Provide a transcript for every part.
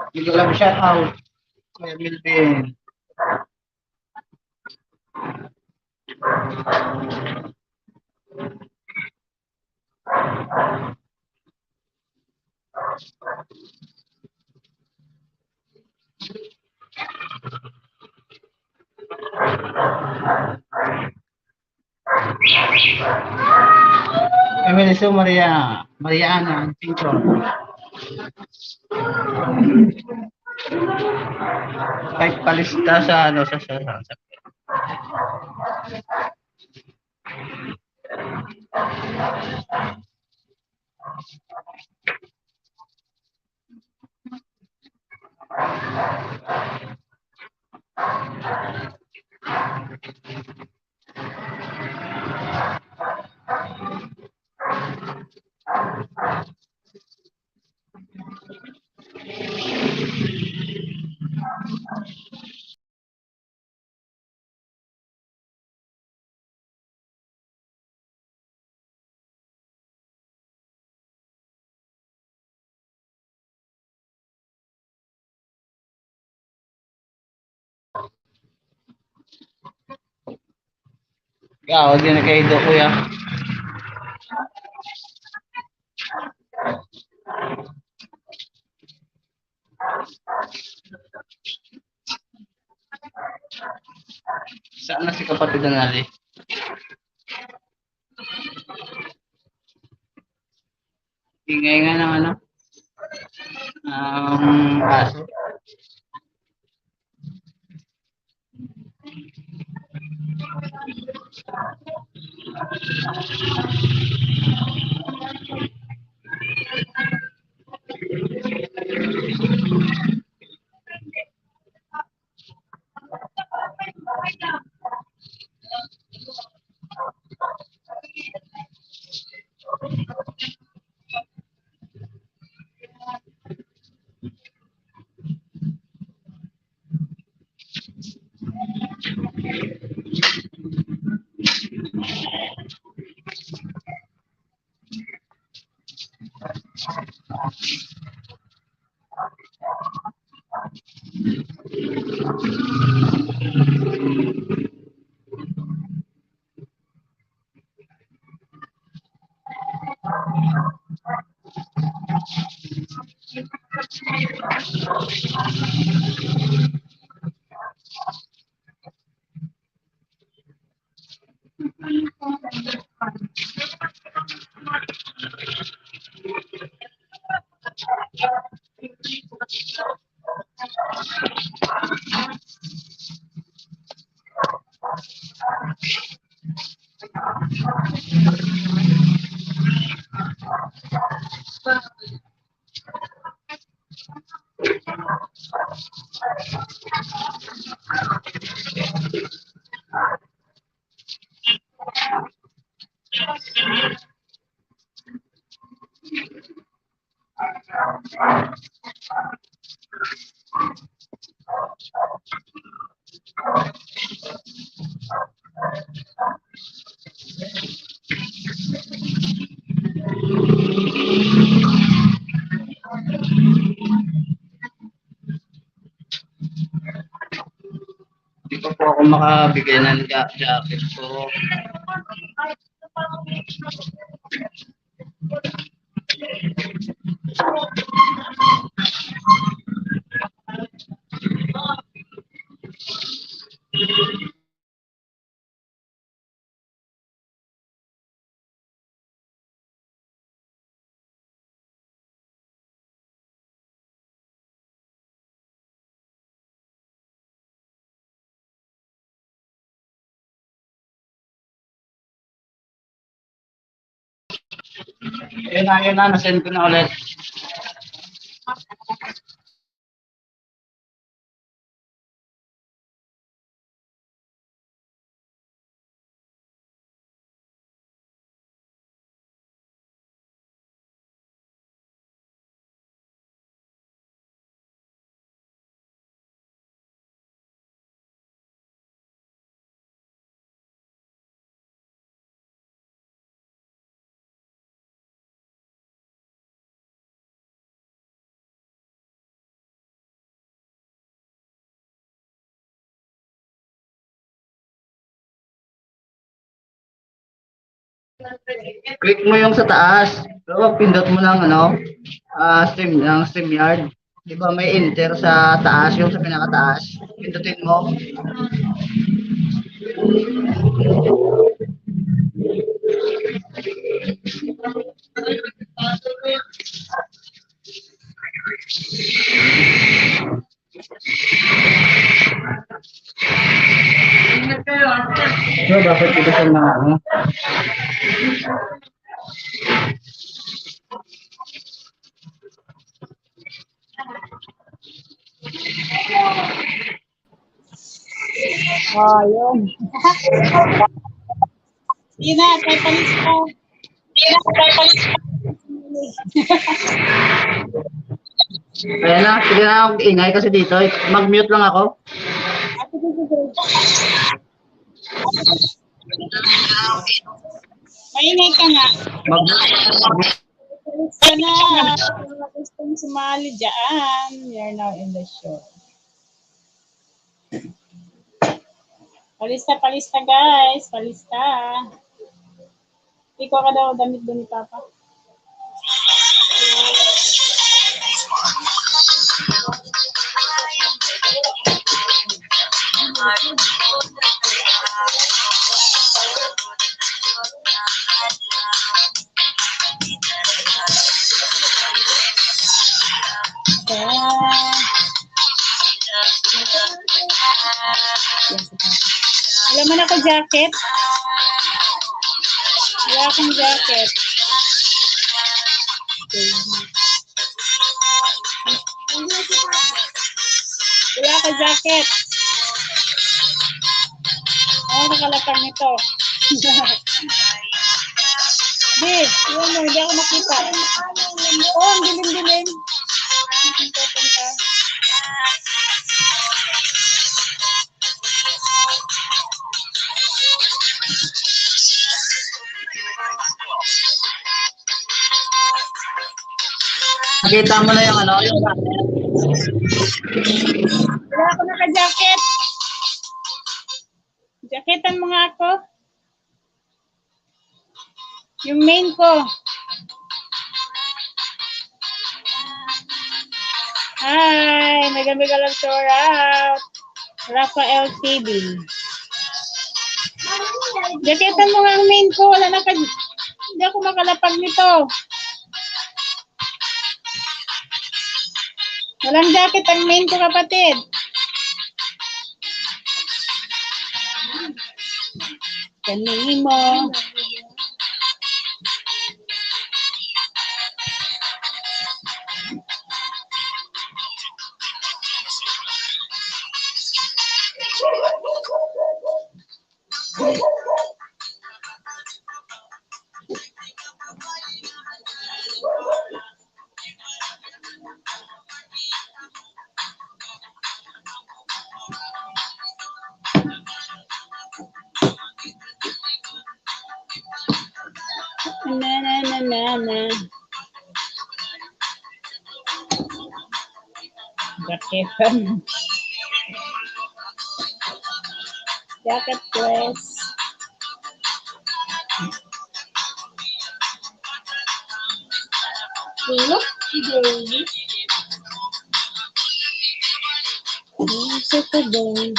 Bigyan lang shout out. Kuya Milvin. Emilio Maria, Mariana, Pinchon. Kahit palista sa ano sa Ikaw, di na kayo do, kuya. Saan na si kapatid na nali? Ingay nga ng ano? Aso. Hindi pa po ako makabigay ng jacket ko. Yun na, nasend ko na ulit. Click mo yung sa taas. So, pindot mo lang StreamYard. Di ba may enter sa taas, yung sa pinakataas. Pindutin mo. So, bakit dito sa mga Oh, yun. Sige na, try palis pa. Kaya na, sige na ako ingay kasi dito. Mag-mute lang ako. Maingay ka nga. Mag-mute. Palis ka na. Kung gustong sumali dyan, you're now in the show. Palista guys. Palista. Ikaw ka daw damit doon ni Papa. Wala man ako jacket. Wala akong jacket. Wala akong jacket. Nakalapang nito. Di, yun mo, hindi ako makita. Ang dilim-dilim. Nakita mo na yung yung wala ako naka-jacket. Jacketan mo nga ako. Yung main ko. Hi, mega love shout out. Rafael TV. Jaketan mo nga ang main ko. Wala na ka. Hindi ako makalapag nito. Walang jacket ang main ko, kapatid. Kanimo. Na. Jaketan. Jacket dress. Look, baby.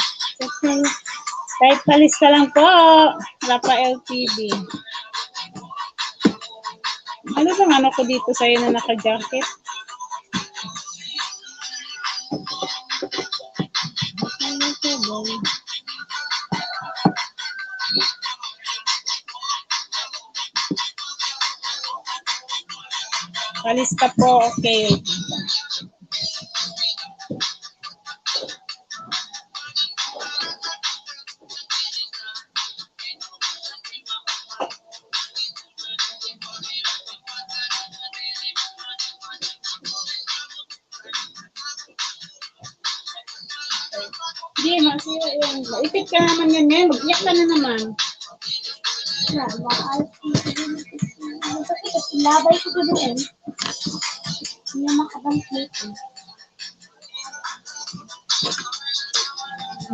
Kahit palis ka lang po, Rafael TV. Ano bang ano ko dito sa'yo na naka-jacket? Palis ka po, okay. Hindi, masira yan. Ipit ka naman ganyan. Mag-iyak ka na naman. Labay ko doon. Hindi makabangkit.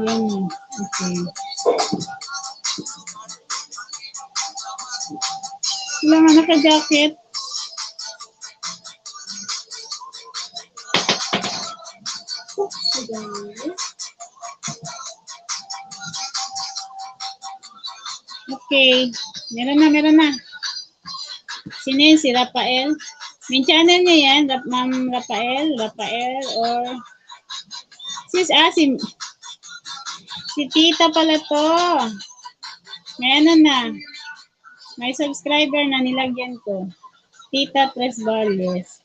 Yan. Okay. Wala nga naka-jacket. Okay. Meron na. Sino yun? Si Rafael? Main channel niya yan? Ma'am Rafael? Or... Si Tita pala to. Ngayon na. May subscriber na nilagyan ko. Tita Tres Valles.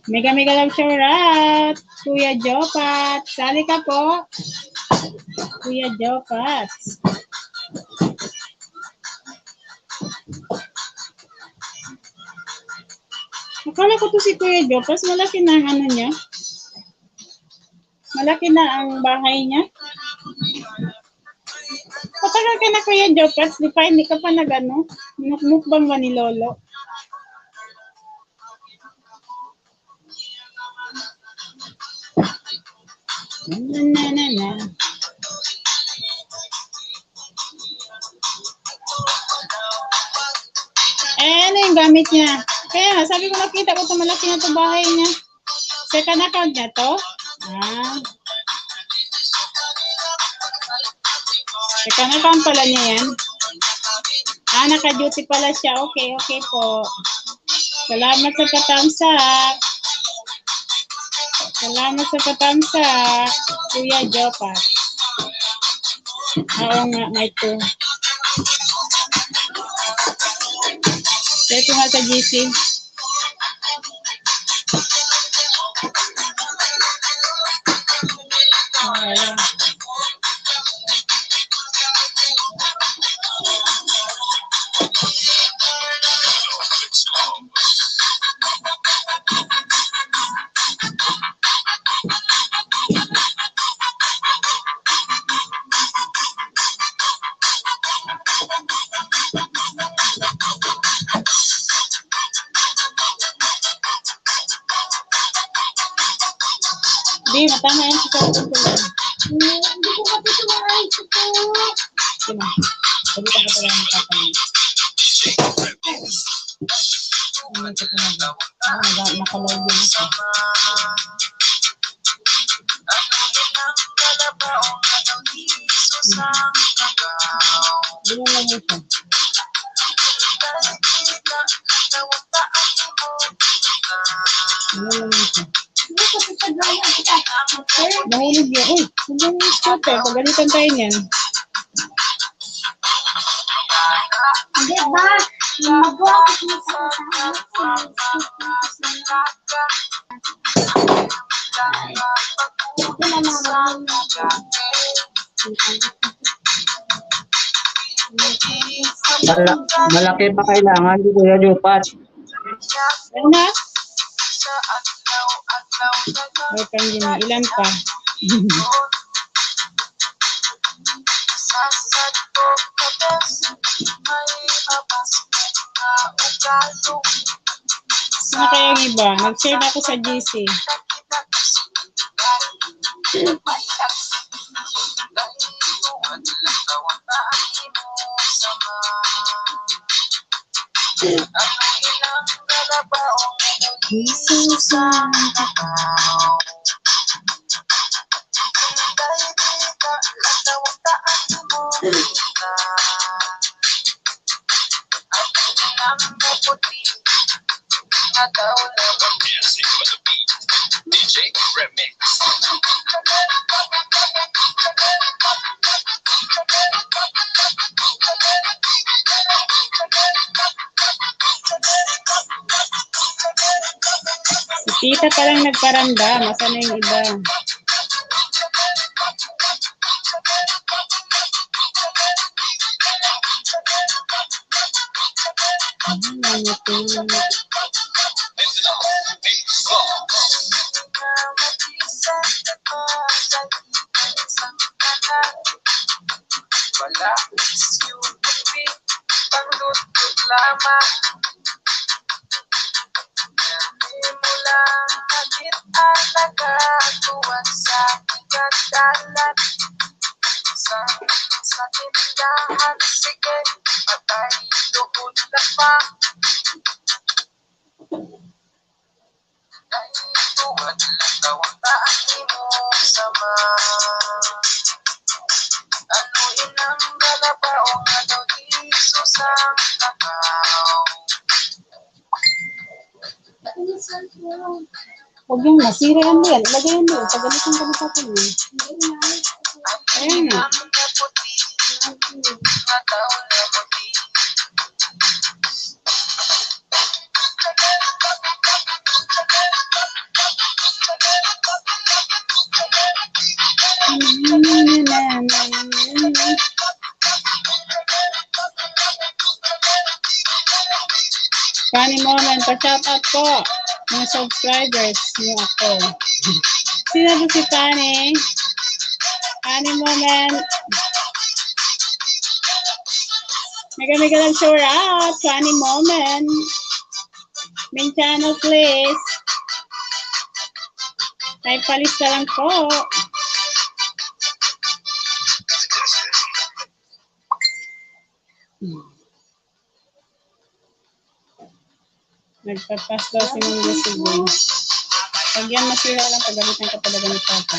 Mega love shout out. Kuya Jopat. Sali ka po. Kuya Jopat. Akala ko to si Kuya Jopas. Malaki na ang ano niya. Malaki na ang bahay niya. Patagal ka na Kuya Jopas. Hindi ka pa nag-ano. Mukbang ba ni Lolo? Na. Ano yung gamit niya? Kaya sabi ko nakita ko ito malaki na ito bahay niya. Second account niya to? Second account pala niya yan. Naka-duty pala siya. Okay po. Salamat sa katamsak. Kuya Jopa. Oo nga, may to. Ito nga sa GC. Di, matama yan sa sarap ko lang. Sino? Sabi ka pala ng tatay. Ano ito talaga? Nakalive din ako. Hindi lang ito. Nahulog yun. Uy, nandiyan yung scooter. Pagalitan tayo niyan. Hindi ba? Magawa ko Malaki pa kailangan di Kuya Jopat. Ano na? Ay, kanina. Ilan pa? Ano kaya yung iba? Nag-share na ako sa GC. Si tita pa lang nagparamdam. Asan na yung iba? Huwag yung masira yan din. Ilagay yan din. Pagalitan ka na sa akin. Ayan nga. Funny moment, pa-shout out po mga subscribers niyo ako. Sino po si Funny? Funny moment. Mega lang shout out. Funny moment. Main channel please. Type palista lang po. Nagpapas daw si Mang Lusigoy. Pag yan masira lang, pagalitan ka talaga ni Papa.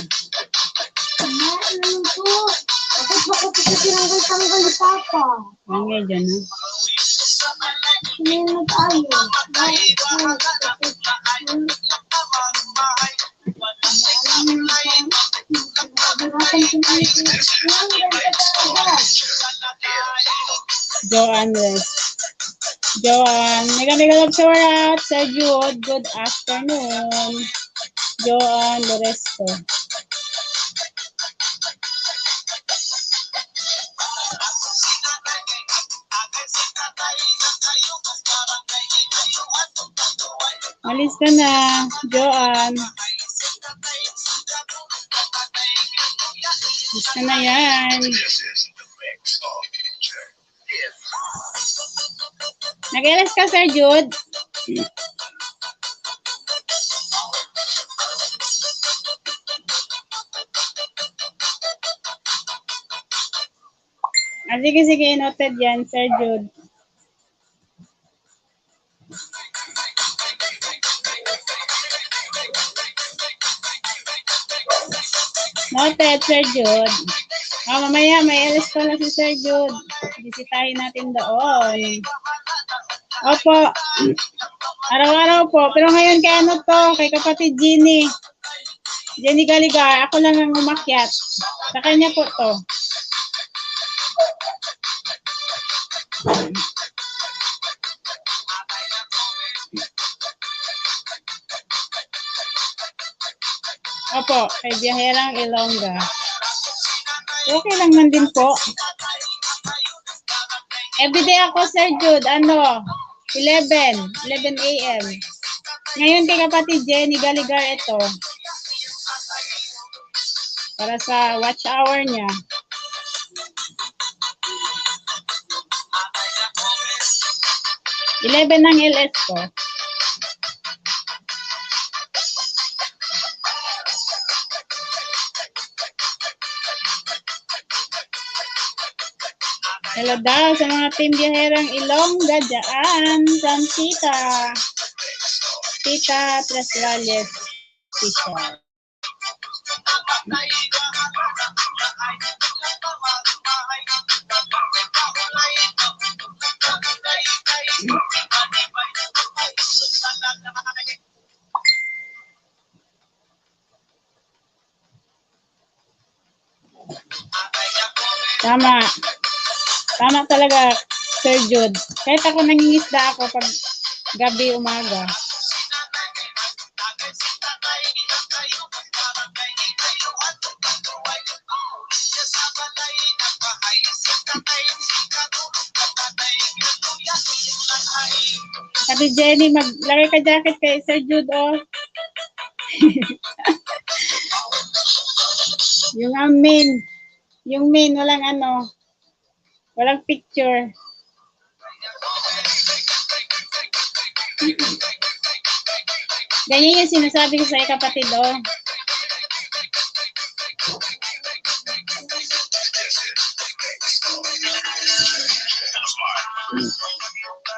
ano po? Bakit bakit ito tinanggal-tanggal ni Papa? Ang nga dyan, ha? Ano yung nag-ayo? Bakit? Joanne West. Joanne, mega love shout out sa Jude. Good afternoon. Joanne Loresto. Alis ka na, Joanne. Alis ka na yan. Nag-alas ka, Sir Jude? Sige, sige, noted yan, Sir Jude. Noted, Sir Jude. Mamaya, may alis pala si Sir Jude. Bisitahin natin doon. Opo. Araw-araw po. Pero ngayon kay ano to, kay kapatid Jenny. Jenny Galigar. Ako lang ang umakyat. Sa kanya po to. Opo, kay Biyaherang Ilongga. Okay lang man din po. Everyday ako, Sir Jude, 11 a.m. Ngayon kay kapatid Jenny Galigar ito. Para sa watch hour niya. Eleven ng LS ko. Hello daw sa mga team Biyaherang Ilongga dyan. From Tita Trasrales Teacher. Tama. Tama talaga, Sir Jude. Kahit ako nangingisda ako pag gabi, umaga. Sabi Jenny, maglagay ka jacket kay Sir Jude, oh. Yung main, walang picture. Ganyan yung sinasabi ko sa kapatid, oh.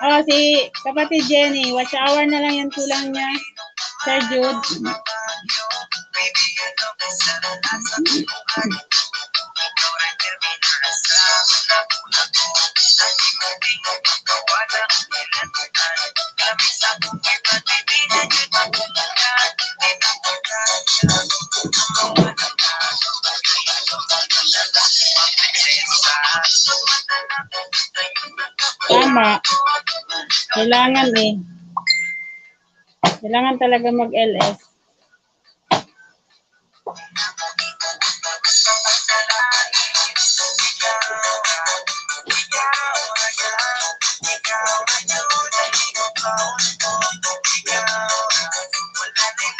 Oh, si kapatid Jenny, watch hour na lang yung kulang niya. Sir Jude. Tama. Kailangan eh. Kailangan talaga mag-LS.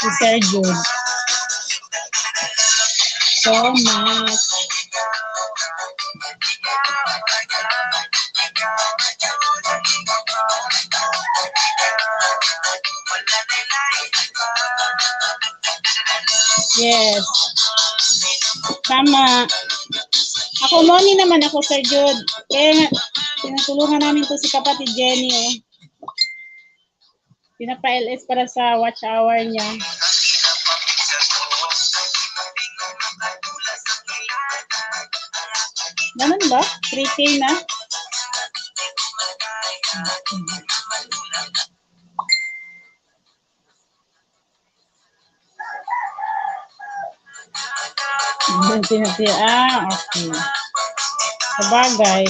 Si Sir Jude. So much. Yes. Tama. Ako, morning naman ako, Sir Jude. Kaya nga, tinutulungan namin to si kapatid Jenny, eh. Pinapa-LS para sa watch hour niya. Ganun ba? 3K na? Okay. Sabagay.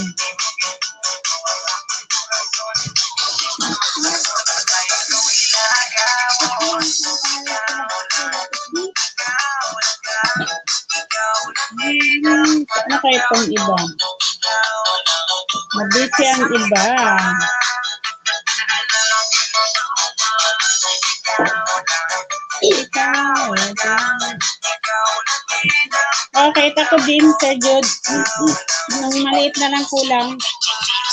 Ano kaya itong iba? Mabisi ang iba. Okay, tako din, Sir Jude. Nung maliit na lang kulang,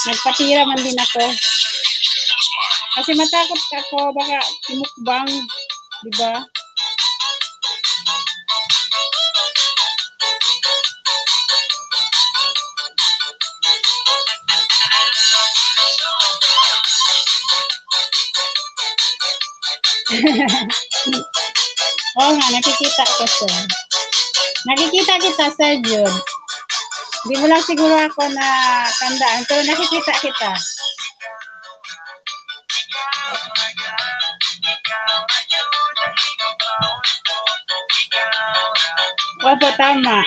nagpatira man din ako. Kasi matakot ako, baka tumukbang, di ba? Oo nga, nakikita ko, sir. Nakikita kita, Sir Jude. Hindi mo lang siguro ako na tandaan, pero nakikita kita. Opo, tama.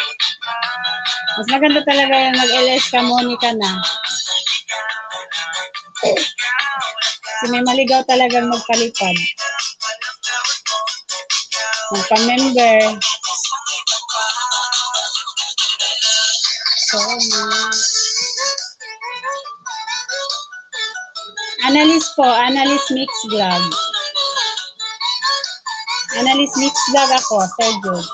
Mas maganda talaga yung mag-LS ka, Monica na. Kasi may maligaw talagang magpalipad. Magpa-member. So, Analyst po, Analyst Mix Vlog. Analyst Mix Vlog ako, Sir Jude.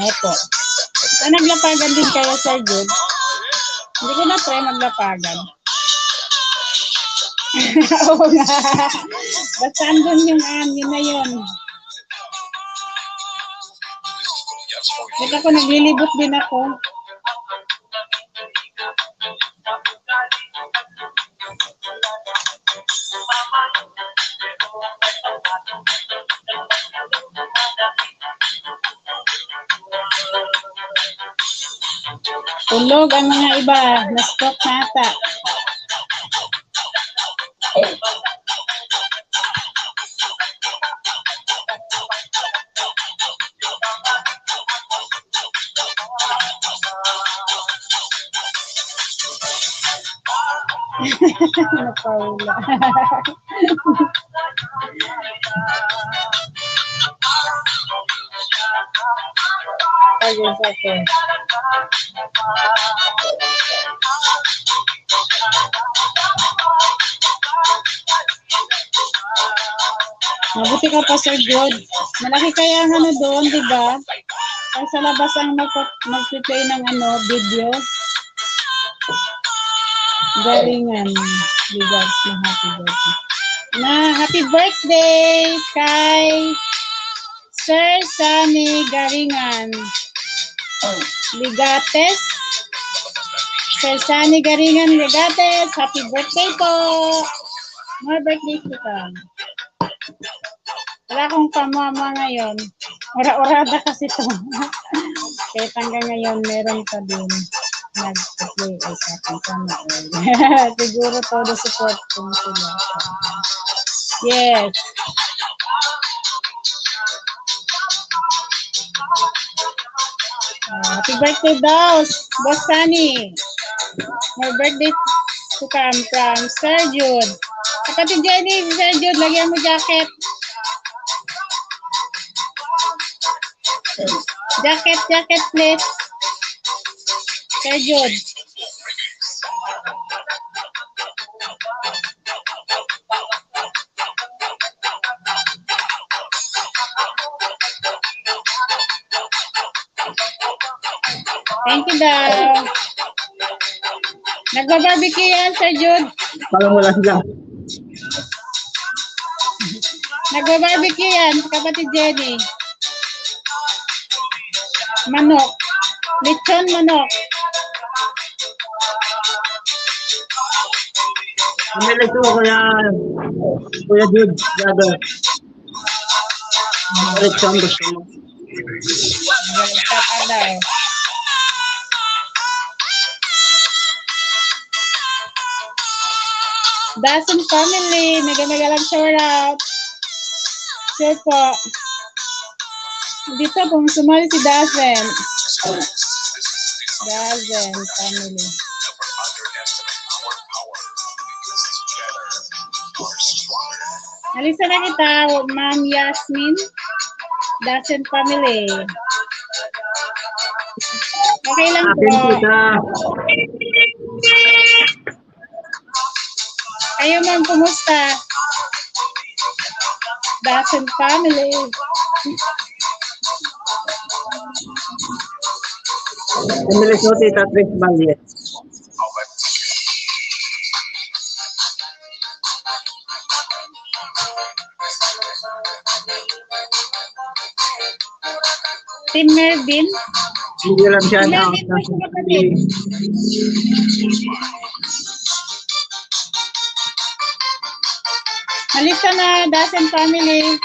Opo. So, naglapagan din kayo, Sir Jude. Hindi ko na try maglapagan. Oo nga. Basta andun yung yun na yun. Ito ako, naglilibot din ako. Tulog ang mga iba. Na-stop nata. Napawala. Ayun sa akin. Mabuti ka pa, Sir Jude. Malaki kaya ang doon, di ba? Ang sa labas ang mag-play ng video. Galingan. Regards na happy birthday. Happy birthday kay Sir Sunny Garingan. Ligates. Sir Sunny Garingan Ligates. Happy birthday po. More birthday po ka. Wala akong pamama ngayon. Ora-orada kasi to. Kaya hanggang ngayon, meron pa din nag-play ay sa akin sana. Siguro todo support kung sila. Yes. Happy birthday daw, Boss Sunny. More birthday to come from Sir Jude. Kapatid Jenny, Sir Jude, lagyan mo jacket. Jacket, please. Sir Jude. Thank you daw. Nagba-barbecue yan, Sir Jude. Parang wala sila. Nagba-barbecue yan, kapatid Jenny. Manok. Lechon manok. Umilig ko Kuya Jude, brother. Lechon gusto mo. Dasun family, mega lang shout out. Sure po. Dito pong sumali si Dazen. Dazen family. Alisa na kita, Ma'am Yasmin. Dazen family. Okay lang po. Kayo ma'am, kumusta? Dasen family. Emily so, Tita Trish Maliit. Team Mervin. Hindi lang siya Team na. Mervin po siya kapatid. Halika na, Dasen family.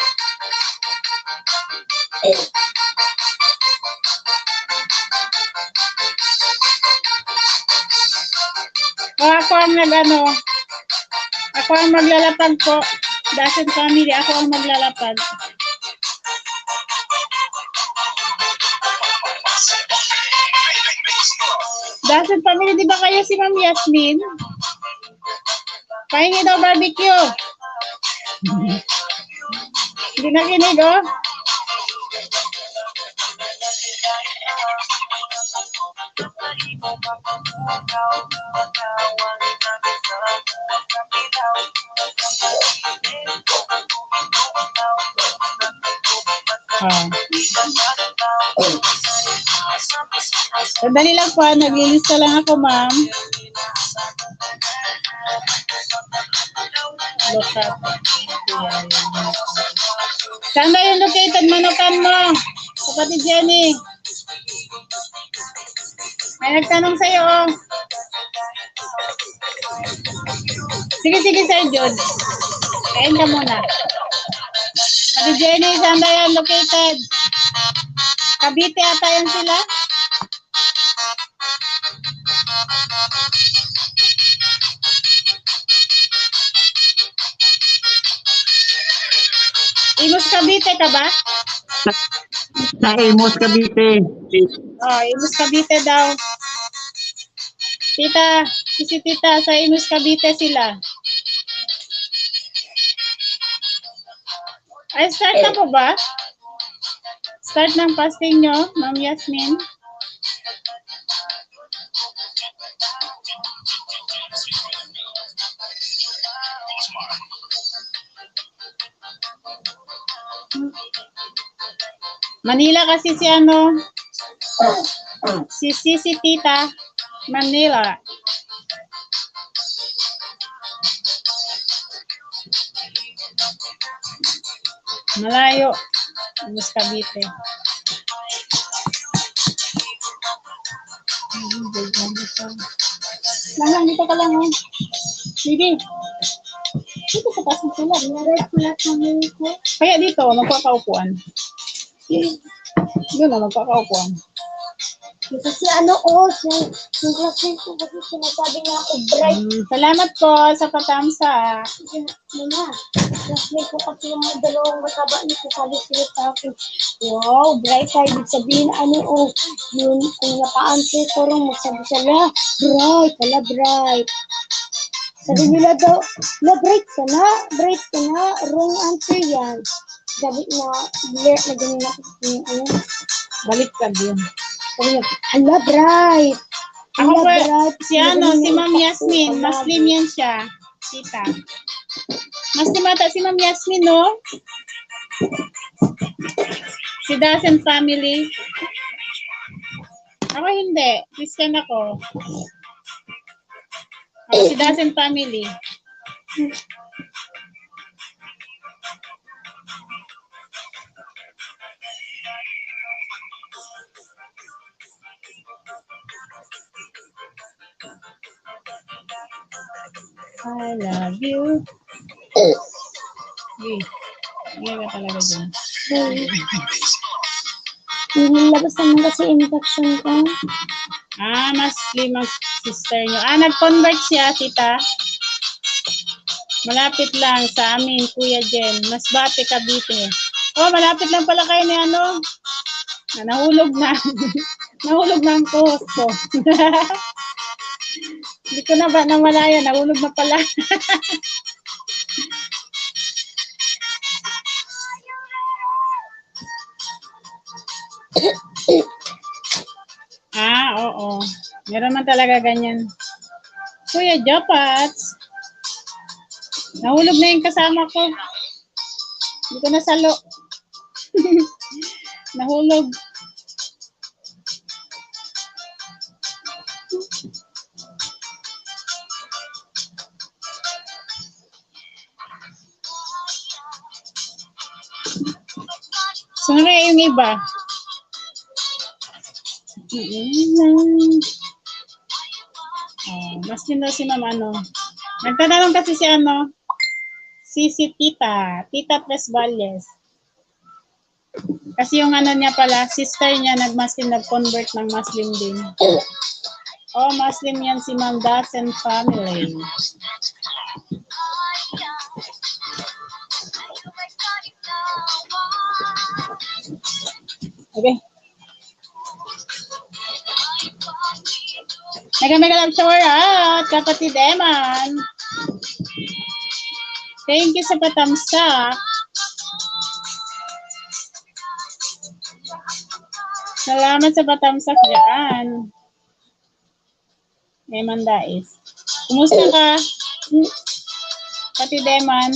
Ako ang ako ang maglalapag po. Dasen family, ako ang maglalapag. Dasen family, di ba kayo si Ma'am Yasmin? Pahingi daw barbecue. Hindi nakinig, oh. Sandali lang po, naglilista lang ako, ma'am. Look up. Saan ba yung located manukan mo? Kapatid Jenny. May nagtanong sa'yo, oh. Sige, Sir Jude. Kain ka muna. Kapatid Jenny, saan ba yan located? Cavite ata yan sila? Imus Cavite ka ba? Sa Imus Cavite. Oh, Imus Cavite daw. Tita, si Tita, sa Imus Cavite sila. Ay, start na po ba? Start ng fasting nyo, Ma'am Yasmin. Manila kasi si Tita, Manila. Malayo, Imus Cavite. Lang, dito ka lang, oh. Sige. Dito sa taas ng sulat. Naray-sulat namin ko. Kaya dito, magkakaupuan. Doon na, magkakaupuan. Kasi yung classmate ko kasi sinasabi niya ako bright. Salamat po sa patamsa. Mama, classmate ko kasi yung dalawang mataba niya sabi sila sa akin, wow, bright tayo. Ibig sabihin, yun, kung naka-answer ko rin, magsabi sila, bright. Sabi nila daw, bright ka na, wrong answer yan. Sabi na, na ganyan ako, Balik ka din. sabi niya, bright. Ako ba, Bright. si Ma'am Yasmin, Muslim yan siya. Tita. Muslim ata si Ma'am Yasmin, no? Si Dasen family. Ako hindi. Christian ako. Ako si Dasen family. I love you. Hindi ka talaga dyan. Nilabas naman kasi infection ko. Muslim ang sister nyo. Nag-convert siya, Tita. Malapit lang sa amin, Kuya Jen. Masbate, Cavite. Oh, malapit lang pala kayo ni nahulog na. Nahulog na ang post ko. Hindi ko na ba namalaya, nahulog na pala. Oo. Meron man talaga ganyan. Kuya Japats, nahulog na yung kasama ko. Hindi ko nasalo. Nahulog. Saan kaya yung iba? Mas yun daw si Ma'am ano. Nagtatanong kasi si ano, si Tita Tres Valles. Kasi yung ano niya pala, sister niya nag-Muslim, nag-convert ng Muslim din. Oh, Muslim yan si Ma'am Dasen family. Okay. Mega love shower out, kapatid Eman. Thank you sa patamsak. Salamat sa patamsak dyan. Eman Dais. Kumusta ka? Kapatid Eman.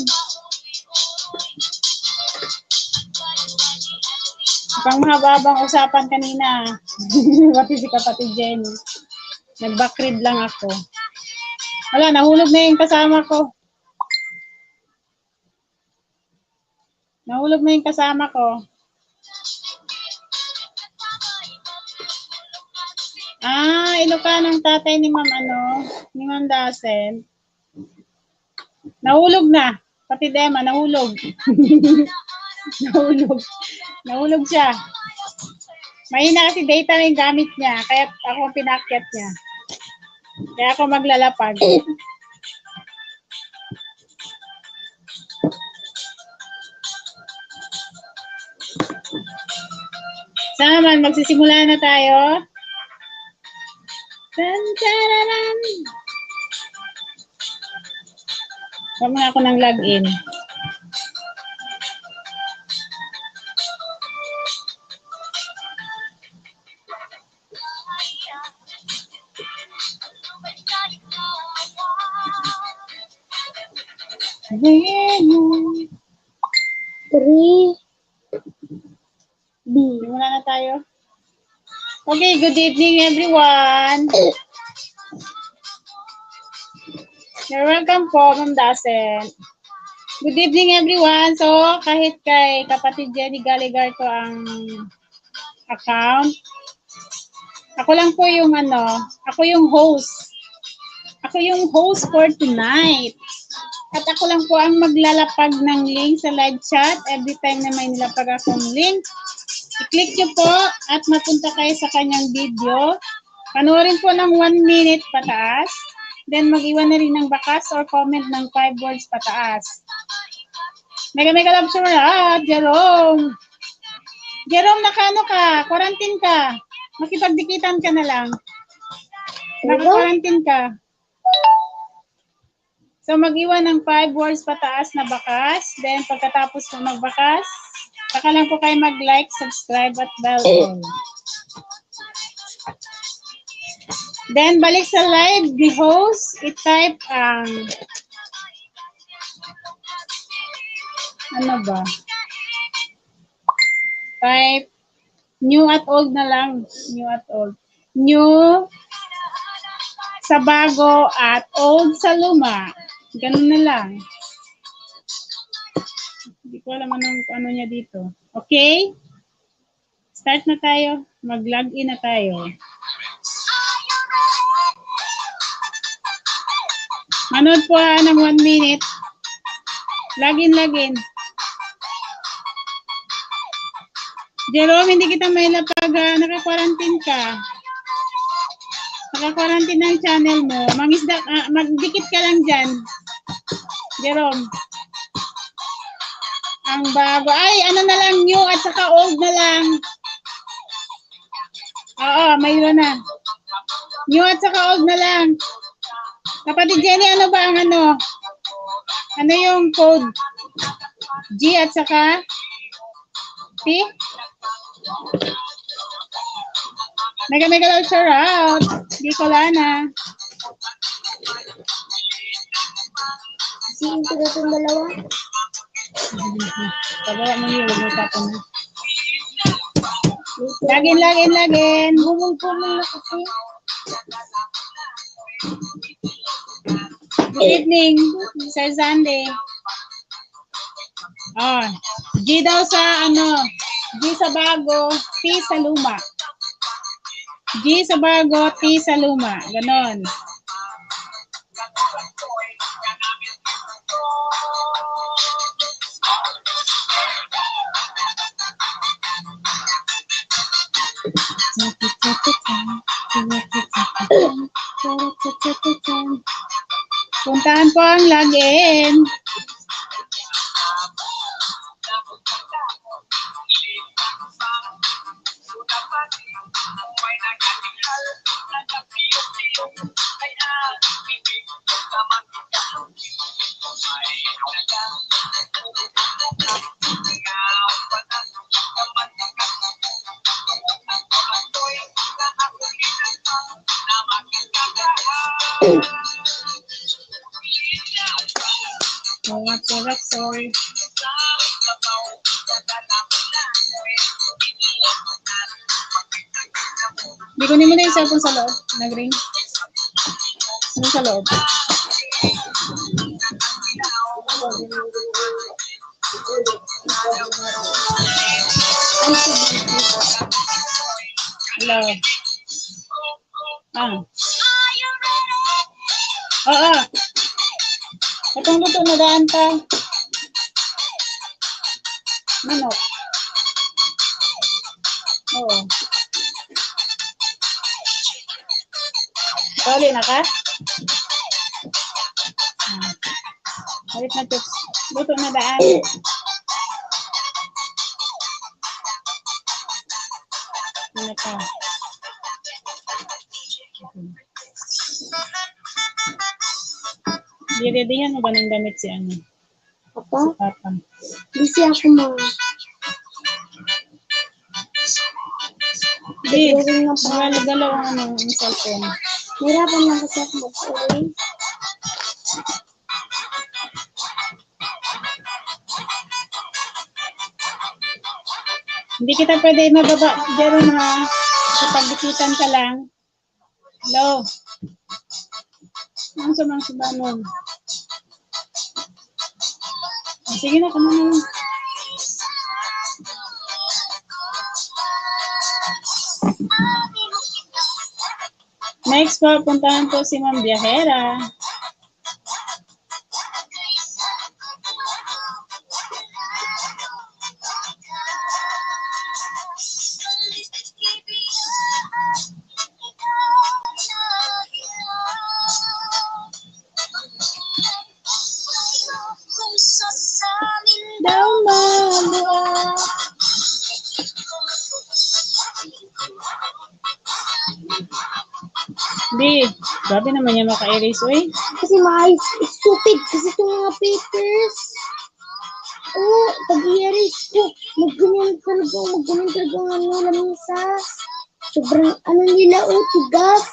Pang mahababang usapan kanina. Pati si kapatid Jenny. Nag-backread lang ako. Wala, nahulog na yung kasama ko. Nahulog na yung kasama ko. Ilocanong tatay ni Ma'am ni Ma'am Dasen. Nahulog na. Pati Dema, nahulog. Nahulog siya. Mahina kasi data na yung gamit niya, kaya ako pinakyat niya. Kaya ako maglalapag. Saan naman, magsisimula na tayo. Tan-tararan. Huwag muna ako ng login. Simula na tayo. Okay, good evening everyone. You're welcome po, Ma'am Dasen. Good evening everyone. So, kahit kay kapatid Jenny Galigar ko ang account, ako lang po yung ako yung host. Ako yung host for tonight. At ako lang po ang maglalapag ng link sa live chat every time na may nilapag akong link. I-click nyo po at mapunta kayo sa kanyang video. Panoorin po ng 1 minute pataas. Then mag-iwan na rin ng bakas or comment ng 5 words pataas. Mega love shower out, Jerome. Jerome, nakano ka? Quarantine ka. Makipagdikitan ka na lang. Naka-quarantine ka. So mag-iwan ng 5 words pataas na bakas. Then pagkatapos mo magbakas, saka lang po kayo mag-like, subscribe, at bell on. Then, balik sa live, the host, i-type ang, type, new at old na lang. New at old. New sa bago at old sa luma. Ganun na lang. Hindi ko alam ano niya dito. Okay? Start na tayo. Mag-login na tayo. Manood po ng 1 minute. Login. Jerome, hindi kita may lapag. Naka-quarantine ka. Naka-quarantine ang channel mo. Magdikit ka lang dyan. Jerome. Ang bago. Ay, ano na lang, new at saka old na lang. Oo, mayroon na. New at saka old na lang. Kapatid Jenny, ano ba ang ano? Ano yung code? G at saka P? Mega love shower out. Di ko lana. Sino ito itong dalawa? Pagawa mo yun, huwag mo tapon na. Lagin. Gumul-gumul na kasi. Good evening, Sir Sunday. Oh, G daw sa G sa bago, T sa luma. G sa bago, T sa luma. Ganon. Puntahan po ang login. Sorry. Di kunin mo na yung cellphone sa loob. Nag-ring. Ano sa loob? Hello. Oo. Itong luto na daan ka. Manok. Oo. Kali na ka? Halit na ito. Luto na daan. Ano ka? Diredyhan mo ba ng damit si ano? Papa? Si Papa. Busy ako, ma. Di, galaw ang cellphone. Nahirapan lang kasi ako mag-sorry. Hindi kita pwede mababa. Diyan na. Kapag-bisitan ka lang. Hello. Ano sa mga subanon? Sige na, kamo na. Next po, puntahan po si Ma'am Biahera. Daw mabuhat. Di, grabe naman yung maka-erase, oy. Kasi stupid kasi itong mga papers. Oo, pag-i-erase ko, magganyan talaga ang lamisa. Sobrang nila, tigas.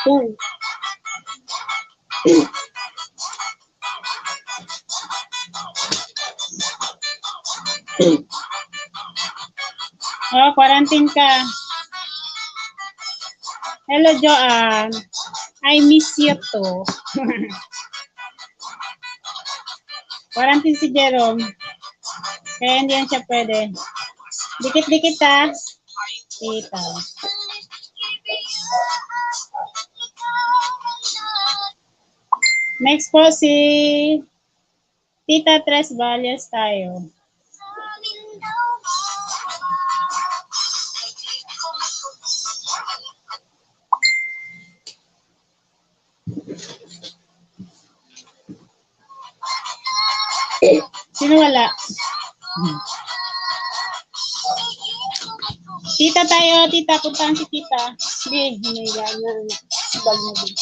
Yan. Oh, quarantine ka. Hello, Joanne. I miss you too. Quarantine si Jerome. Kaya hindi yan siya pwede. Dikit-dikit ha. Tita. Next po si Tita Tres Valles tayo. Sino wala? Tita tayo, tita. Puntahan si tita. Hindi, hiniga na. Bag na din.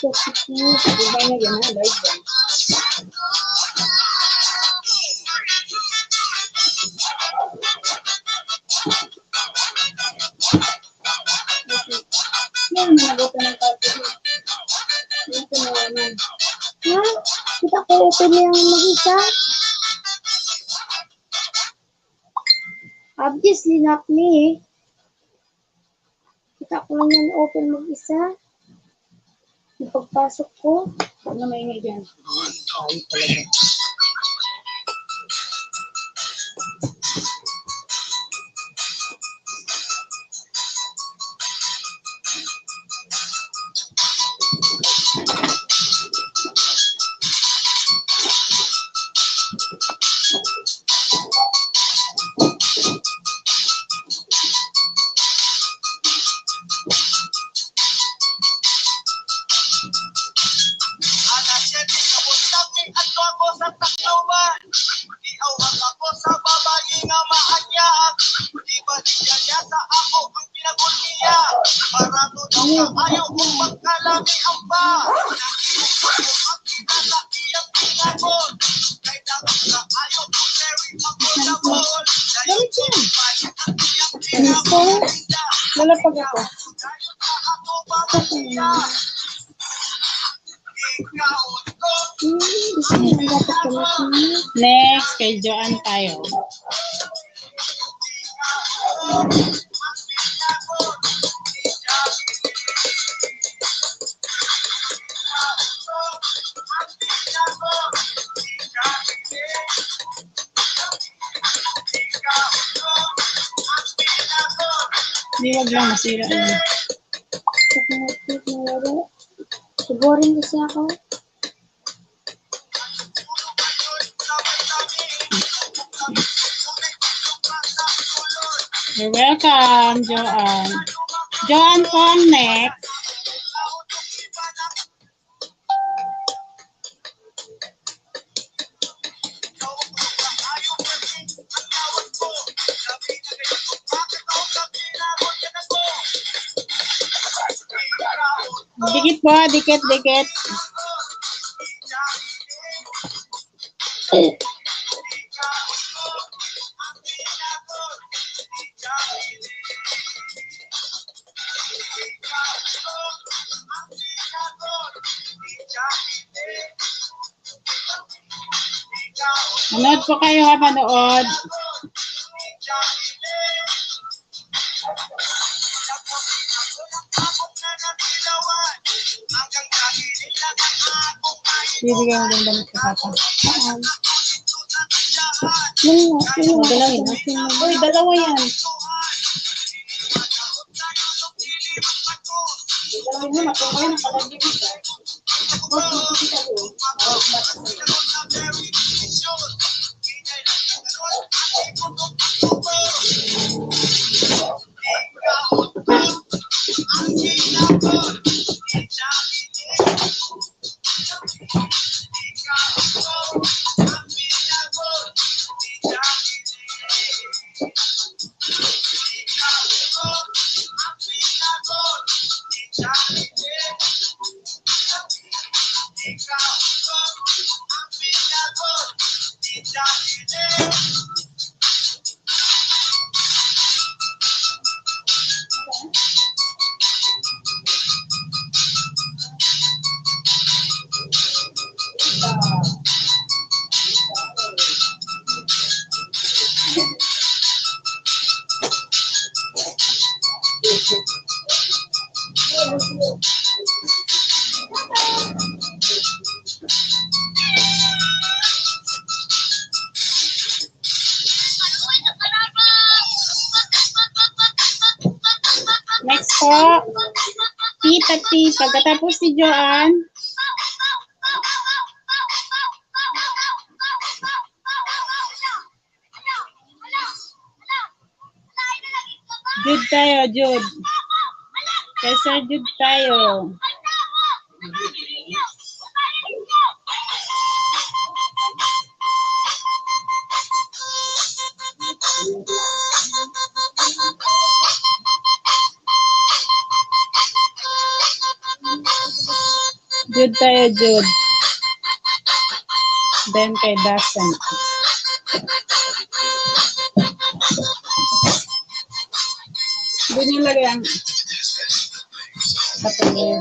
Diba na gano'n? Live ba? open niya mag-isa? Obviously not me. Kita ko lang yan open mag-isa. Yung pagpasok ko. Ano maingay dyan? Ay, talaga. Lalapag ako. Gusto mo lang dapat kami. Next, kay Joanne tayo. Hindi, wag lang masira yun. Boring kasi ako. You're welcome, Joanne. Joanne po ang next. Dikit po, dikit, dikit. Manood po kayo ha, manood. Bibigyan mo din damit sa papa. Dalawin na. Uy, dalawa yan. Dalawin mo, matungay na palagi dito. Next po, Tita T. Pagkatapos si Joanne, Jude tayo, Jude. Kay Sir Jude tayo. Jude tayo, Jude. Then kay Dasan. Doon yung lagay ang patuloy.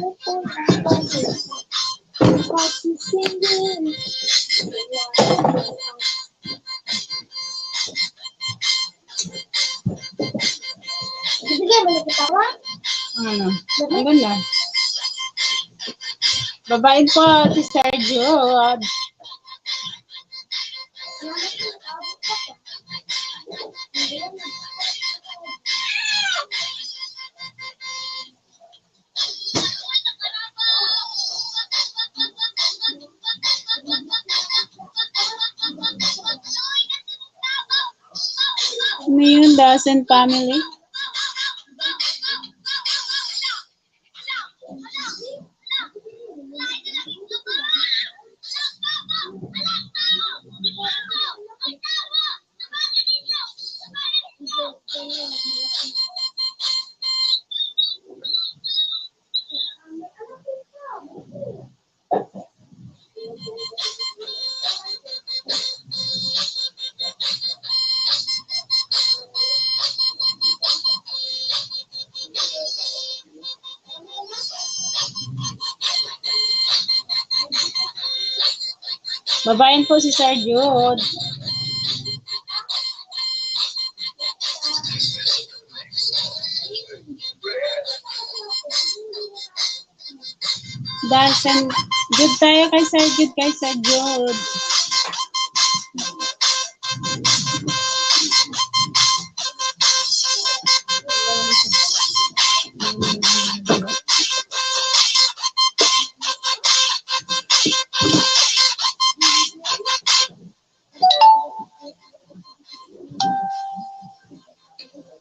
Sige, balik kitawa. Ano? Ano na? Babain po si Sergio. Ano yun, Dasen family? Babain po si Sergio. Dasen, good tayo kay Sergio.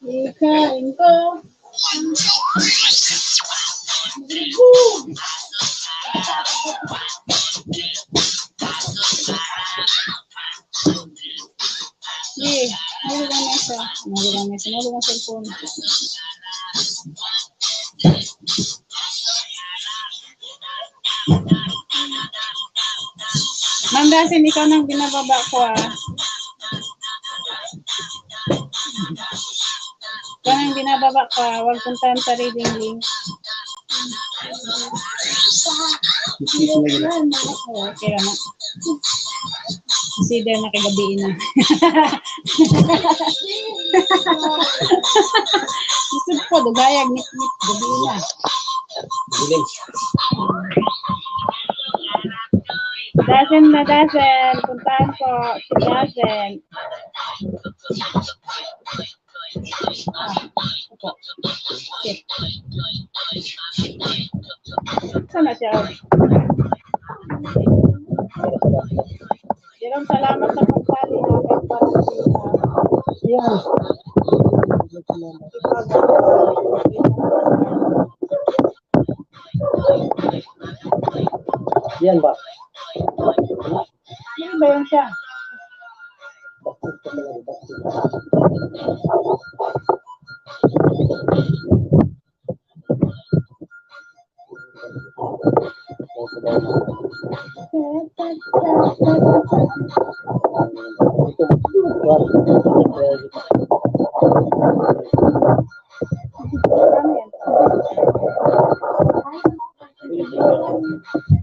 Ikain ko. Nahulog ang cellphone. Ma'am Dasin, ikaw nang binababa ko Ikaw nang binababa ka, huwag puntahan sa reading link. Okay naman. Consider na kagabiin na. Isip ko, dugayag, nit-nit, gabiin na. Dasen, puntahan ko si Dasen. Okay. Sana siya. Jerome, salamat sa pagsali natin para sa Yan. Yan ba? Ano ba yun siya?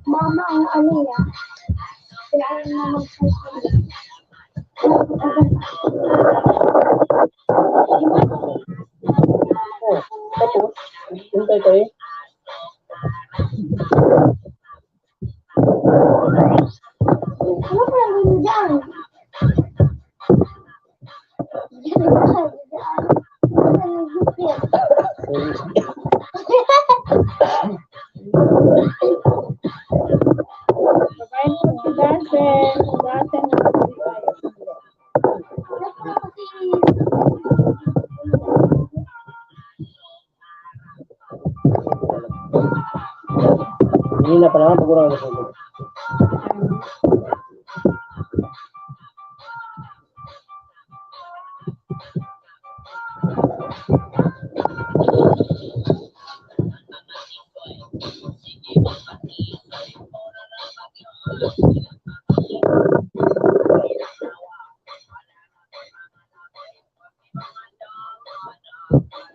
Mama, ang ano niya. Kailangan na mag-cellphone. Tapos, hintay tayo. Ano pa yung dyan? Diyan ka, dyan. Ano yung gupit? Babayin po si Dasen. Dasen na Hindi na pala, pag-urang na sa ito.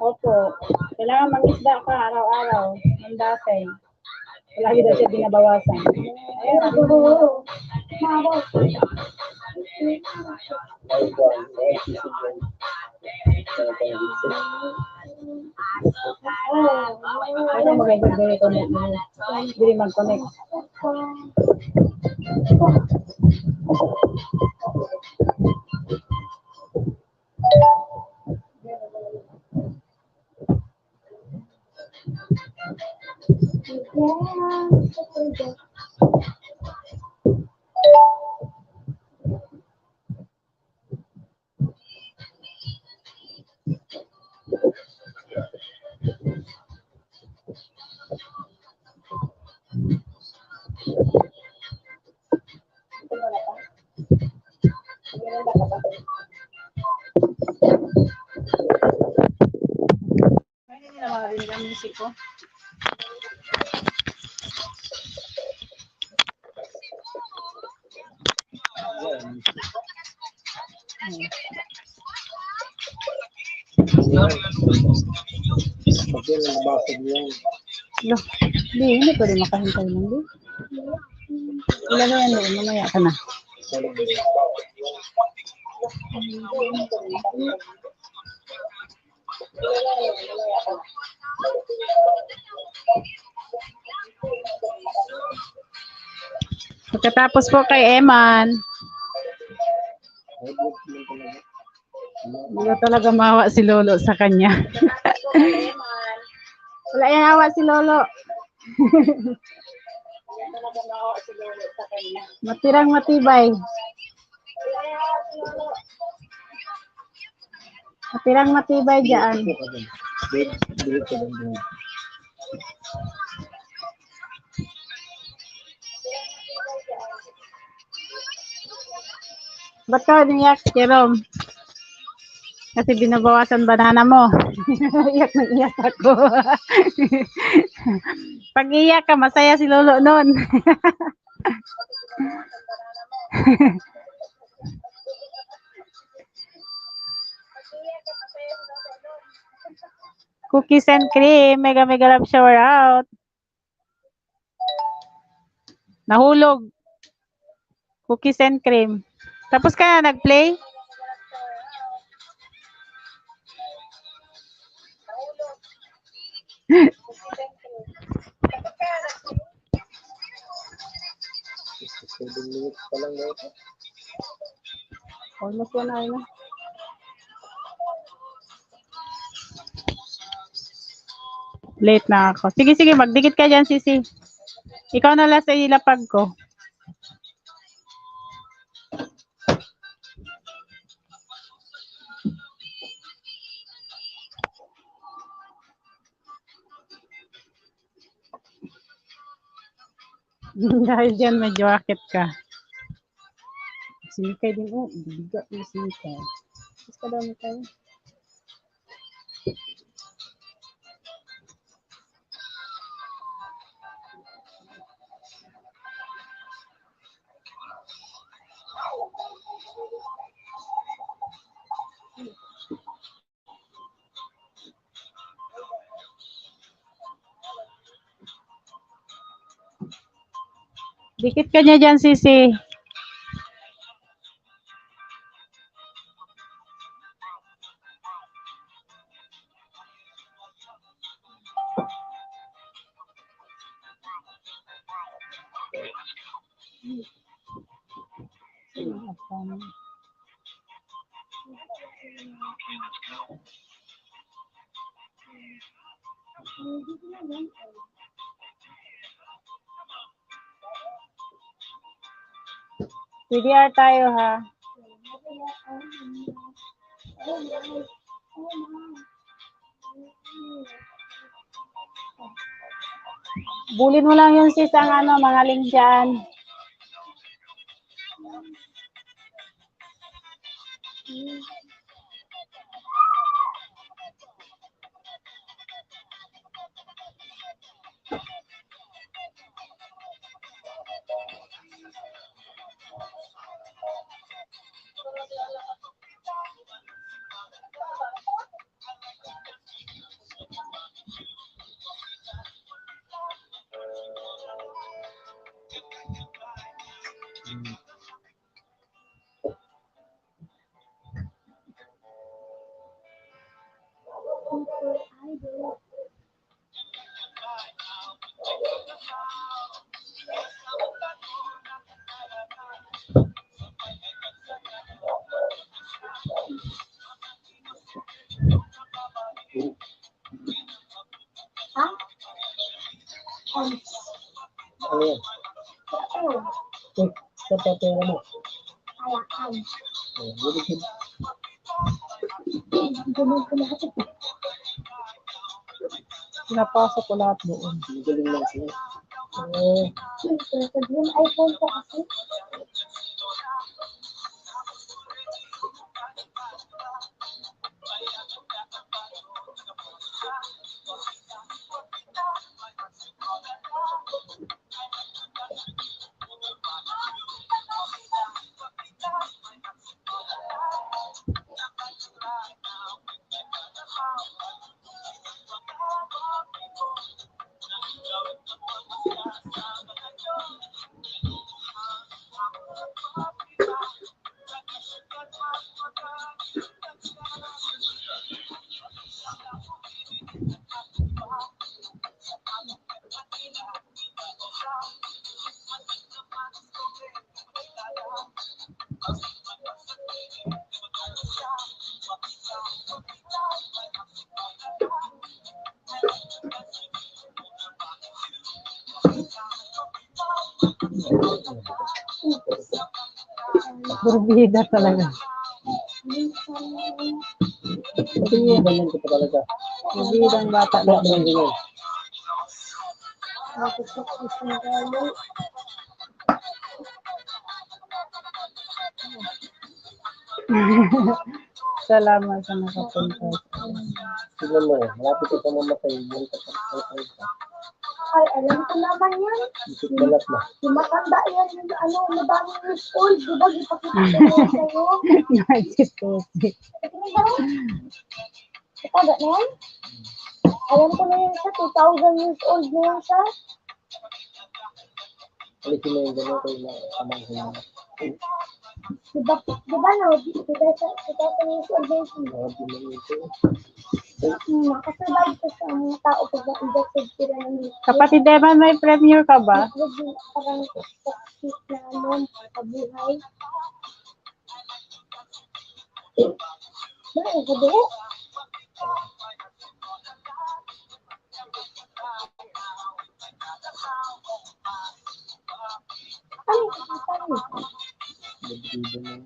Opo. Kailangan mag-isda ka araw-araw. Ang Dasen. Lagi daw siya binabawasan. Ayan. Ano maganda connect mo? Hindi mag-connect. Hindi nila makarinig ang music ko. Pagyan ang basag yan. Lo, hindi pwede makahintay lang di. Ilagay yan doon, mamaya ka na. Pagkatapos po kay Eman, hindi ko talaga mawa si Lolo sa kanya. Wala yan awa si Lolo. Matirang matibay. Matirang matibay dyan. Ba't ka niyak, Jerome? Kasi binabawasan banana mo. Iyak na iyak ako. Pag iyak ka, masaya si Lolo nun. Cookies and cream. Mega mega love shower out. Nahulog. Cookies and cream. Tapos ka na nag-play? Almost 1 hour na. Late na ako. Sige, magdikit ka dyan, Sisi. Ikaw na lang sa ilapag ko. Dahil dyan, medyo akit ka. Sinikay din. Oh, bigat na sinikay. Mas kadami tayo. Dikit ka niya dyan, Sisi. PDR tayo, ha? Bulin mo lang yung sis ang mga link dyan. Ha? Ano yan? Ano? Sa papera mo. Alakan. Bulitin. Ganun ko lahat ito. Pinapasok ko lahat doon. Magaling lang siya. Yung iPhone ko kasi. Burbida talaga. Ganyan ko pa talaga. Burbida ang bata Wala na. naman ganyan. Salamat sa nakapunta. Tignan mo, malapit ka mamatay. Yung kapatid ka. Ay, alam ko naman yan. Isip balat na. Yung matanda yan, yung ano, madaming years old. Di ba, ipakita ko yan sa'yo. Nakikitusi. Tingnan daw. Itaga na yan? Alam ko na yan siya, 2,000 years old na yan siya. Alisin mo yung gano'n kayo na pamangkin mo. Diba no, 2,000 years old na yan siya. Grabe mo ito. Makasurvive ko sa mga tao pag na-injected sila ng Kapatid Evan, may premiere ka ba? liquid yung parang toxic na ano, kabuhay. Ano, sabi ko? Ano, ano? Librido mo.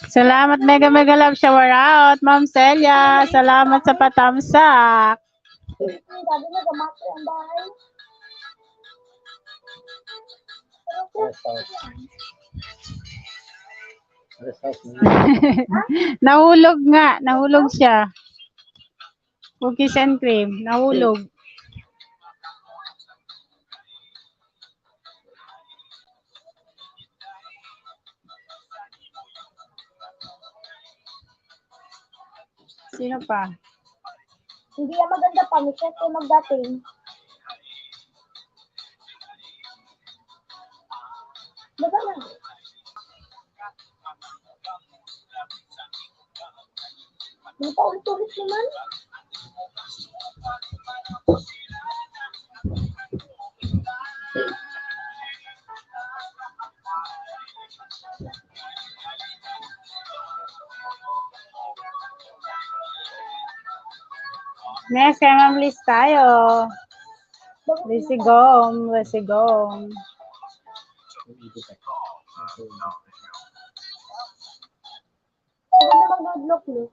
Salamat mega love shower out, Ma'am Celia. Salamat sa patamsak. Sabi na, gamate ang bahay. Rest house. Rest house mo. Nahulog nga, nahulog siya. Cookies and cream, nahulog. Sino pa? Hindi yan maganda pa, may chef ko magdating. Diba na? May paulit-ulit naman. Next, kay Ma'am Liz tayo. Lisigong, lisigong. Ano naman good look, no?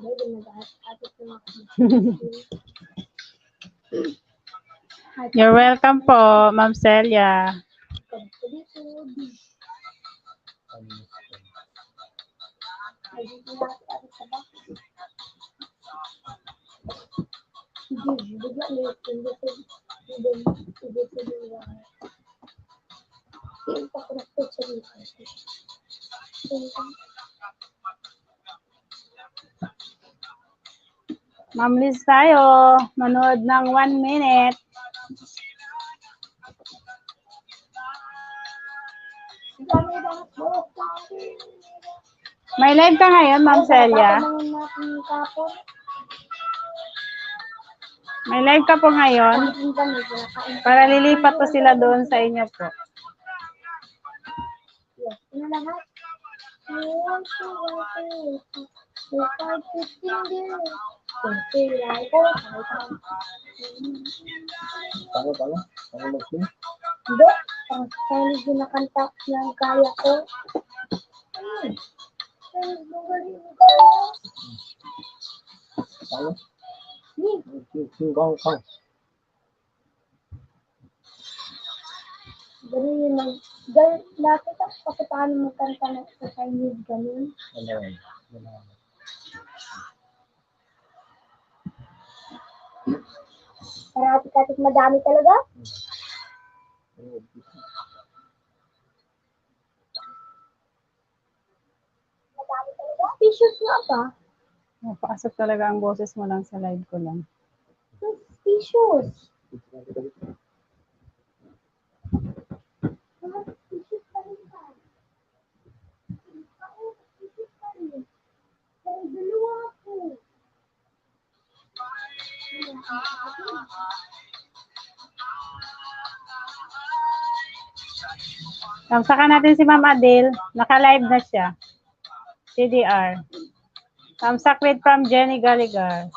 Pwede nag-atit ko na. You're welcome po, Ma'am Celia. Ay, dito natin ang saba. Hindi, bigla may hindi. Hindi pa ko na-picture dito. Ma'am Liz tayo. Manood ng 1 minute. May live ka ngayon, Ma'am Celia? May live ka po ngayon? Para lilipat po sila doon sa inyo po. Ano lahat? Paano? Paano mag-sing? Hindi. Ang Chinese yung nakanta ng kaya ko. Chinese mo galing mo kaya? Paano? Sing kong. Ganun yun lang. Nakita ko kasi paano magkanta ng sa Chinese ganun. Ano yan? Parati-katit madami talaga. Madami talaga. Suspicious nga ba? Napakasok talaga ang boses mo lang sa live ko lang. Suspicious. Suspicious pa rin ka. Suspicious pa rin. Pero dalawa ako. Tamsakan natin si Ma'am Adele. Naka-live na siya. CDR. Tamsak with from Jenny Galigar.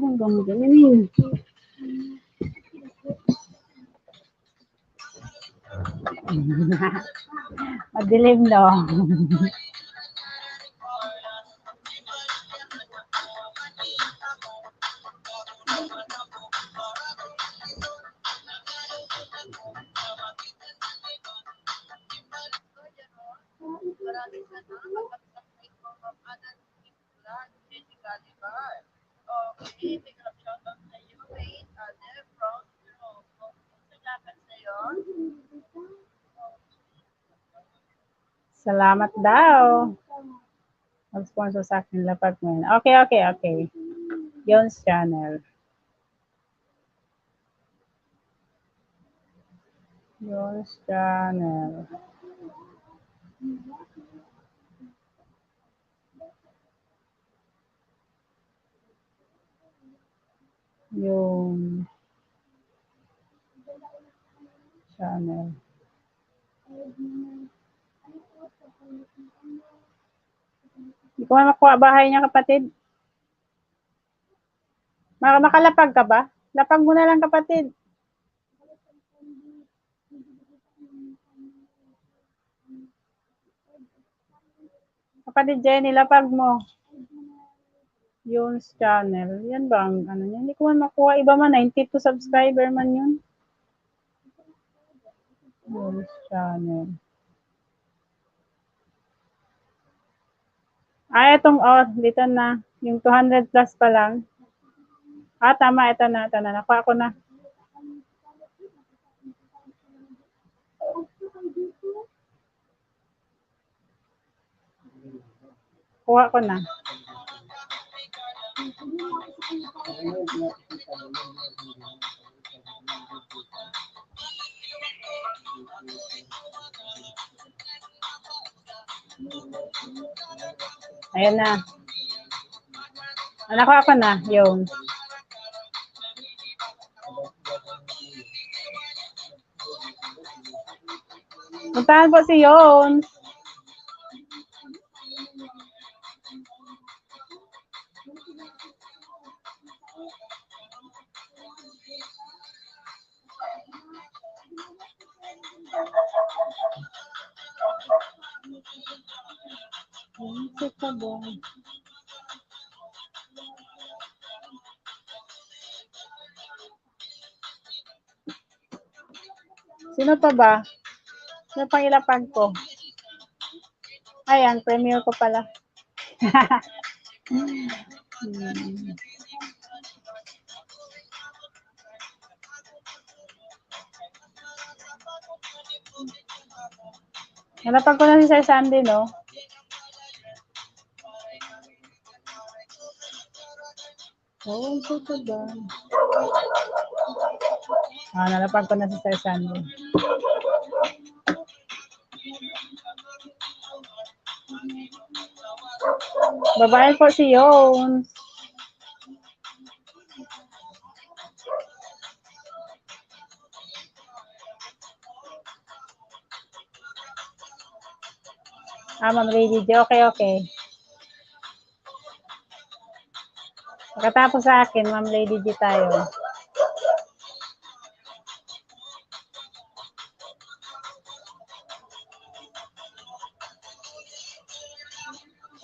Ang ganyan yun. Madilim no. Salamat daw. Mag-sponsor sa akin lapag mo. Okay. Yon's channel. Yon's channel. Yung channel. Hindi ko makuha bahay niya, kapatid. Makalapag ka ba? Lapag mo na lang, kapatid. Kapatid Jenny, lapag mo. Yon's channel. Yan ba ang ano niya? Hindi ko man makuha. Iba man, 92 subscriber man yun. Yon's channel. Itong, dito na. Yung 200 plus pa lang. Tama, ito na. Nakuha ko na. Kuha ko na. Ayan na. Nakuha ko na. Yung. Puntahan po si Yon. Unsinkable. Sino pa ba? Sino pang ilapag ko? Ayan, premiere ko pala. Nalapag ko na si Sir Sandy, no? Oh, so ba? Nalapag ko na si Sir Sandy. Babae po si Yons. Ma'am Lady J. Okay. Pagkatapos sa akin, Ma'am Lady J tayo.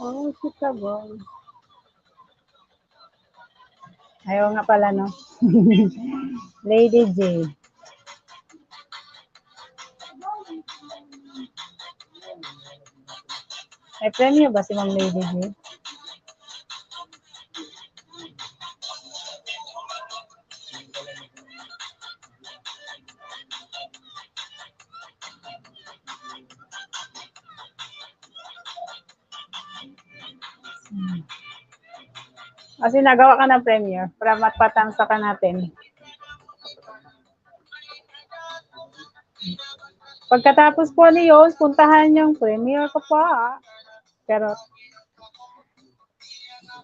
Oh, Chicago. Ayaw nga pala, no? Lady J. May premyo ba si Ma'am Lady J? Kasi nagawa ka ng premiere para matpatangsa ka natin. Pagkatapos po ni Yons, puntahan yung premiere ko pa. Pero,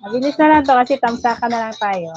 mabilis na lang to kasi tamsakan na lang tayo.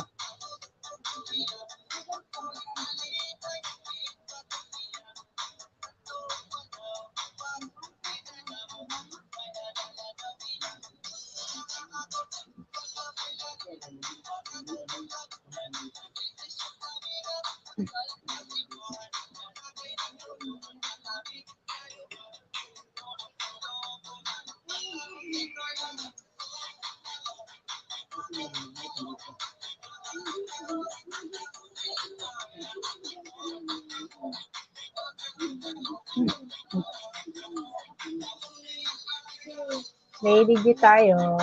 Lady G tayo.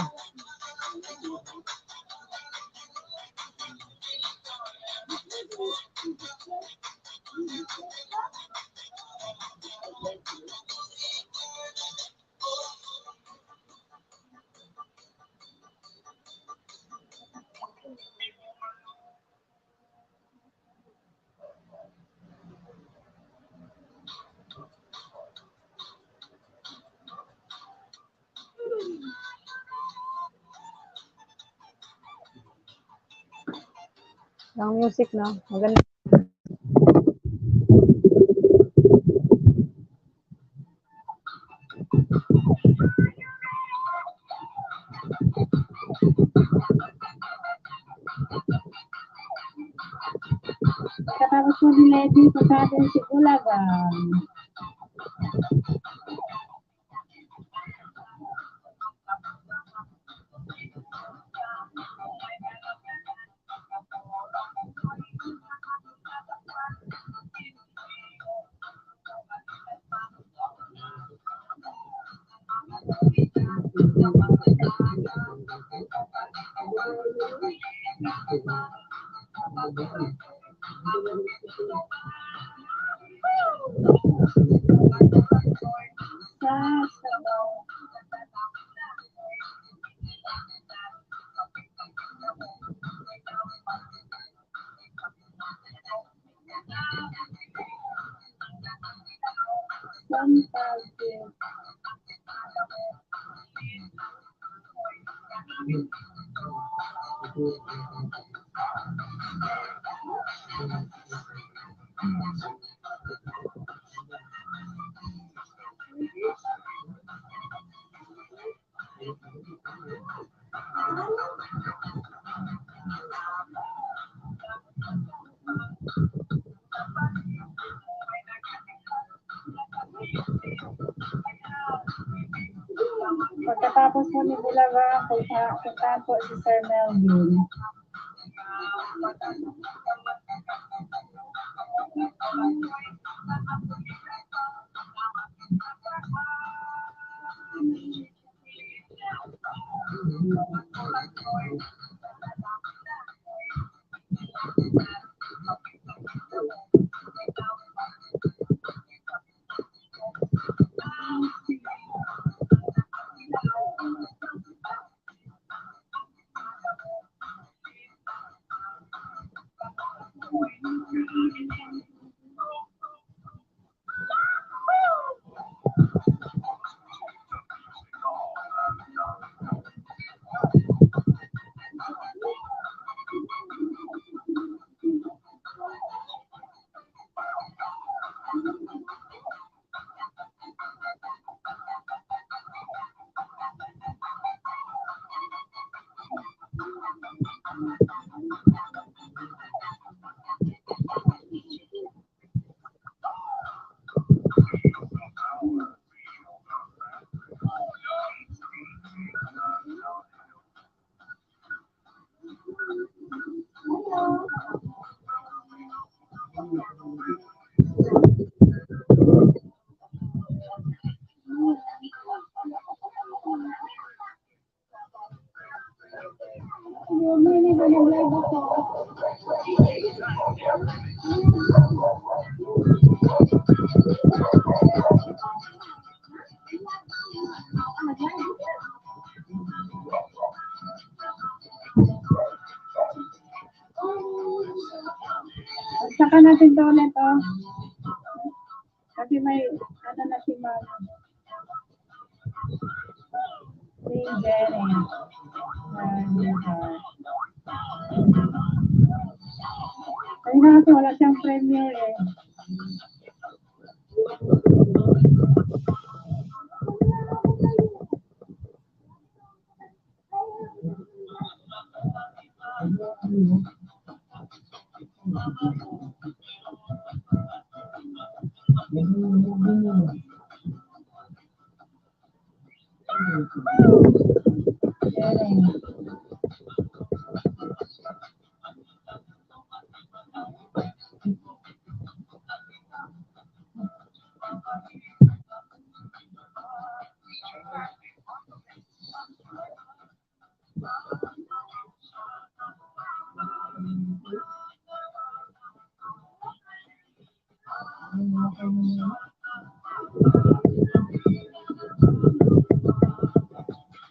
Ang music, no? Maganda. Katapos mo ni Lady, pagkatin si Ulagan. Pagkatapos po ni Bulaga, puntahan po si Sir Melvin. Saka natin to ulit, oh. Kasi may, ano na si Mama. Si Jenny. Kaya na kasi wala siyang premiere eh.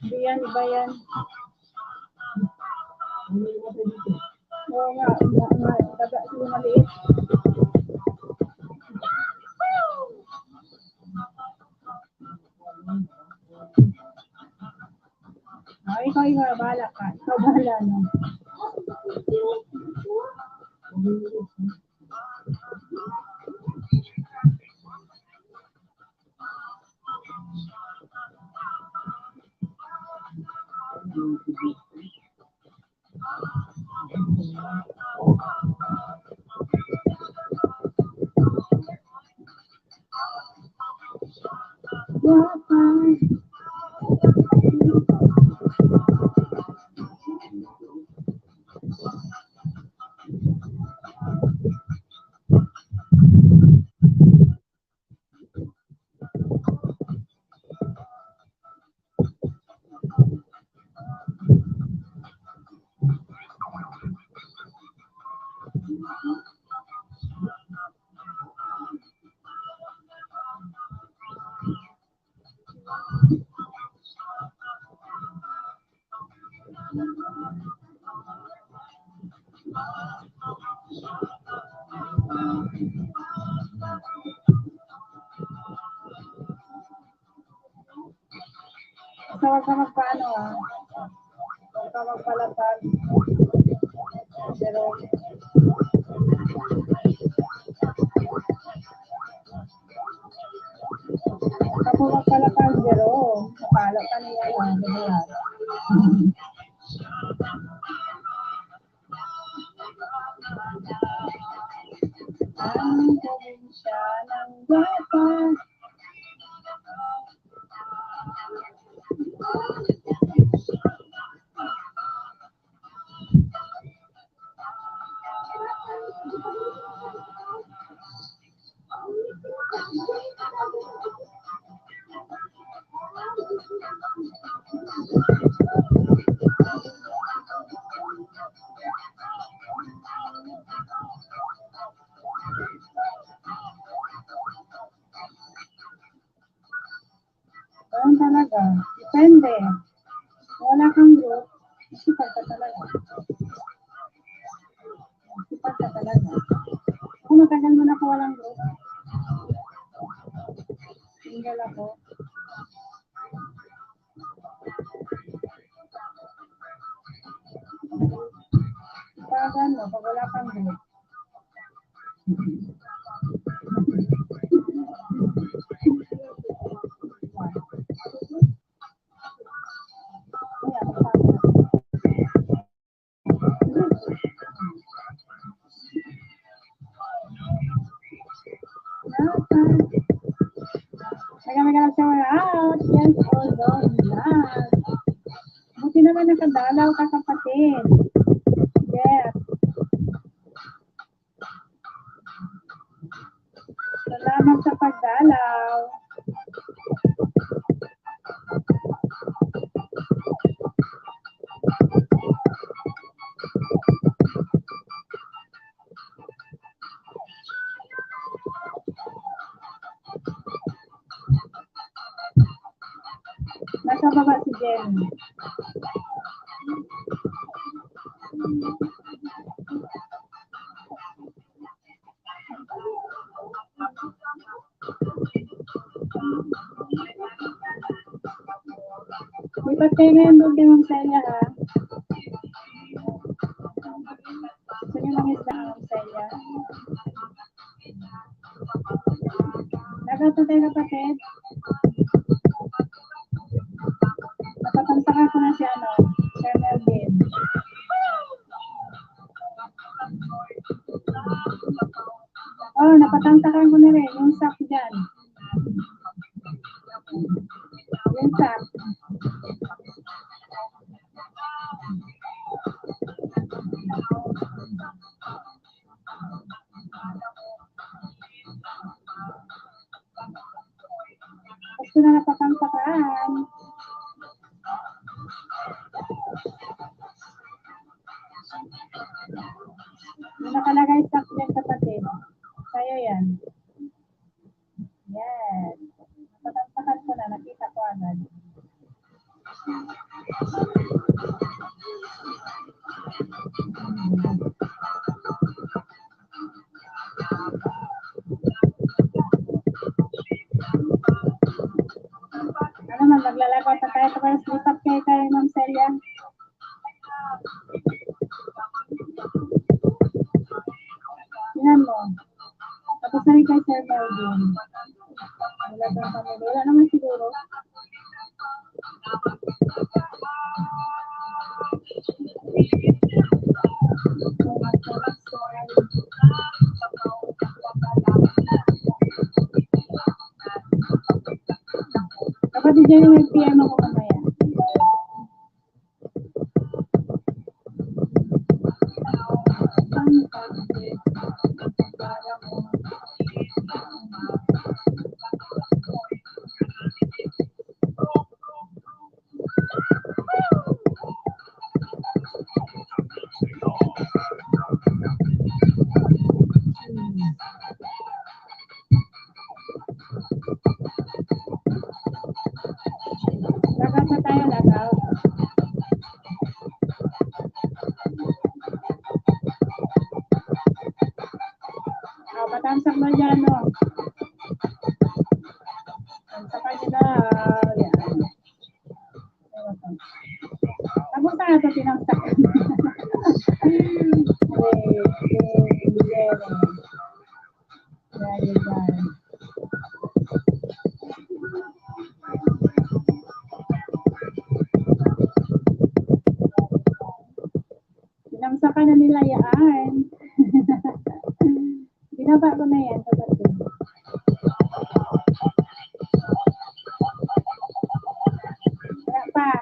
Hindi yan, iba yan. Oo nga, daga sila maliit. Ikaw, bahala ka. Ikaw bahala, no? So, huwag ka magpaano ah. Huwag ka magpalapag. Pero, kapag magpalapag, pero, napalo ka niya lang. Ang probinsya ng bata. Ganun talaga. Depende. Wala kang group, masipag ka talaga. Masipag ka talaga. Kung matagal mo na ko walang group, single ako. Pag ano, pag wala kang group. Nagamagalang shower out. Yes, all done. Buti naman nakadalaw ka, kapatid. Yes. Salamat sa pagdalaw. Nasa baba si Jen. Lipat kayo ngayon doon kay Ma'am Celia, ha? Gusto niyo mangisda ang Ma'am Celia? Nagato tayo, kapatid. Napatantakan ko na si Sir Melvin. Oh, napatantakan ko na rin yung sack dyan. Yung sack. Gusto na napatantakan. Yung nakalagay sack dyan, kapatid. Sa'yo yan. Yes. Napatantakan ko na, nakita ko agad. Ano man, maglalagaw pa tayo para slip-up kay Ma'am Celia. Tingnan mo. Tapos na rin kay Sir Melvin. Wala doon kami. Wala naman siguro. Kapatid dyan yung PM ako mamaya. Lagaw pa tayo, lagaw. Patamsak mo dyan, no? Tamsakan nyo na. Yan. Tapos na ito, tinamsak. Tinamsakan na nila yan. Binaba ko na yan, kapatid. Wala pa.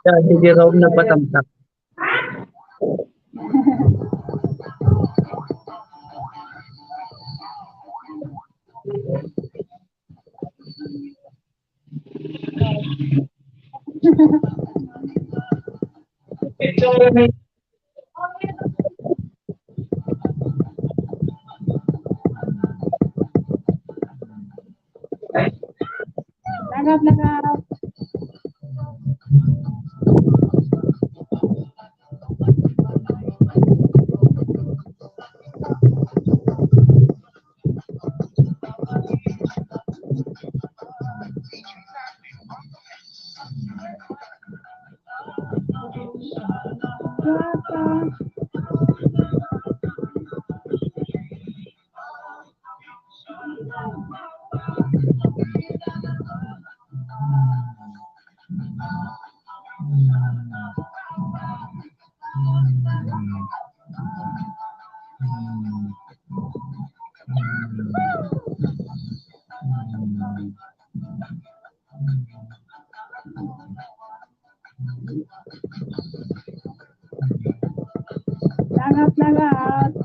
Kaya si Jerome nagpatamtak. Lagap. Lagap.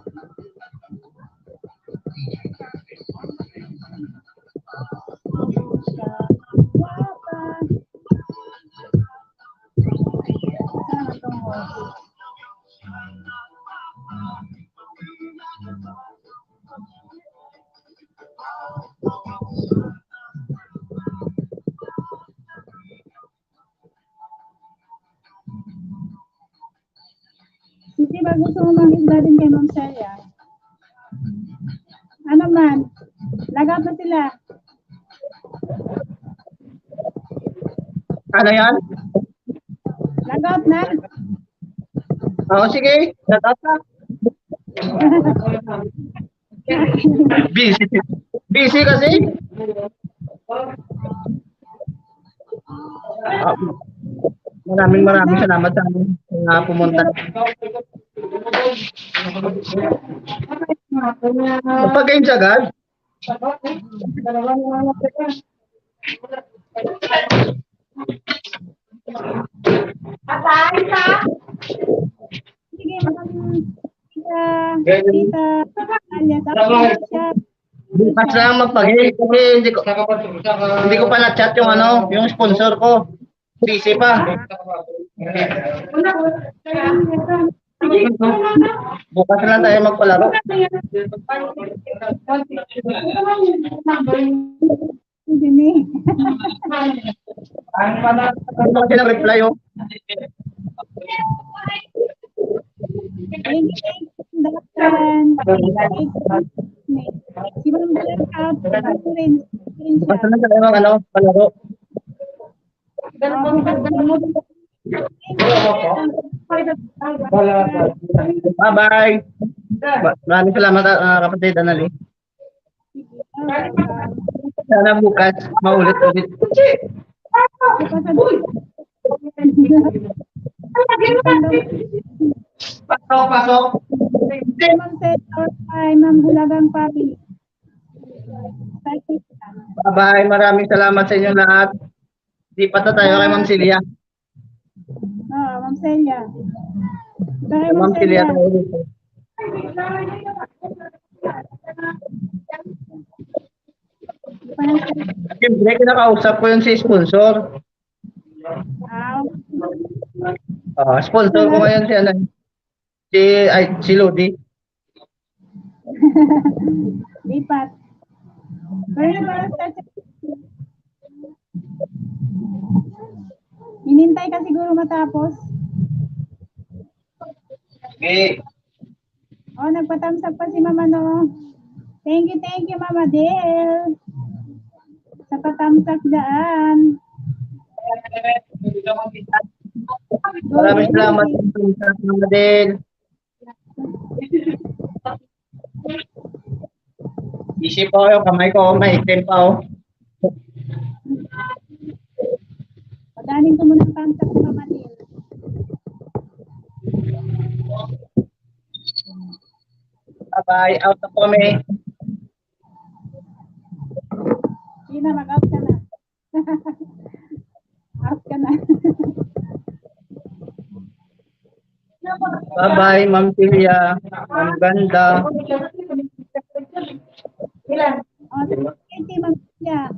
Sisi, ba gusto mo mangisda din kay Ma'am Celia? Ano man? Lagap na sila. Ano yan? Lagap na. Oo, sige. Natata. Busy. Busy kasi. Ah, maraming salamat sa mga pumunta. Magpa-games agad? Sige, Tita Alia, tapos siya. Bukas lang magpa-games kasi hindi ko pa na-chat yung yung sponsor ko. Busy pa. Bukas lang tayo magpalaro. Hindi. Ano ba silang reply oh? Thank you, Dakan. Si Ma'am Blackout, Bukas lang tayo palaro. Bye-bye. Maraming salamat kapatid Anali. Sana bukas maulit-ulit. Pasok. Ma'am Celia, ay Ma'am Bulagang Papi. Bye-bye. Maraming salamat sa inyo lahat. Di pa tayo kay Ma'am Celia. Ma'am Celia. Kay Ma'am Celia tayo dito. Siyempre, kinakausap ko yun si sponsor. Sponsor ko ngayon si Lodi. Lipat. Hinintay ka siguro matapos. Okay. Nagpatamsak pa si Mama no. Thank you Mama Del. Sa patamsak daan. Maraming salamat sa Mama Del. Isip ko yung kamay ko, maitim pa oh. Pagaling ko muna ang tamsak ni Mama Del. Bye-bye. Out na kami. Sina, mag-out ka na. Out ka na. Bye-bye, Ma'am Celia. Ma'am Ganda. Oh, sige, Ma'am Tia.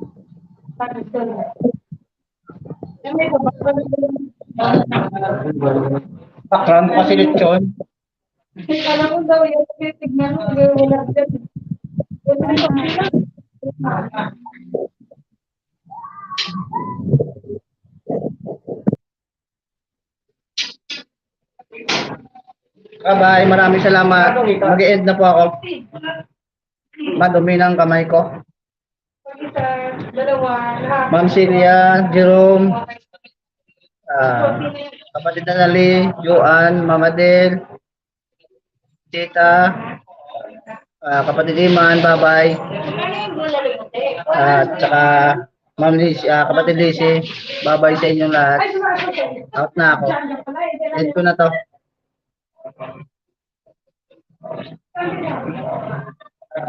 Pakram pa si Lechon. Bye-bye, maraming salamat. Mag-e-end na po ako. Madumi ng kamay ko. Ma'am Celia, Jerome, kapatid na Nali, Joan, Ma'am Adel, Tita, kapatid Iman, bye-bye. At saka Ma'am Liz, kapatid Lizzie, bye-bye sa inyong lahat. Out na ako. End ko na to.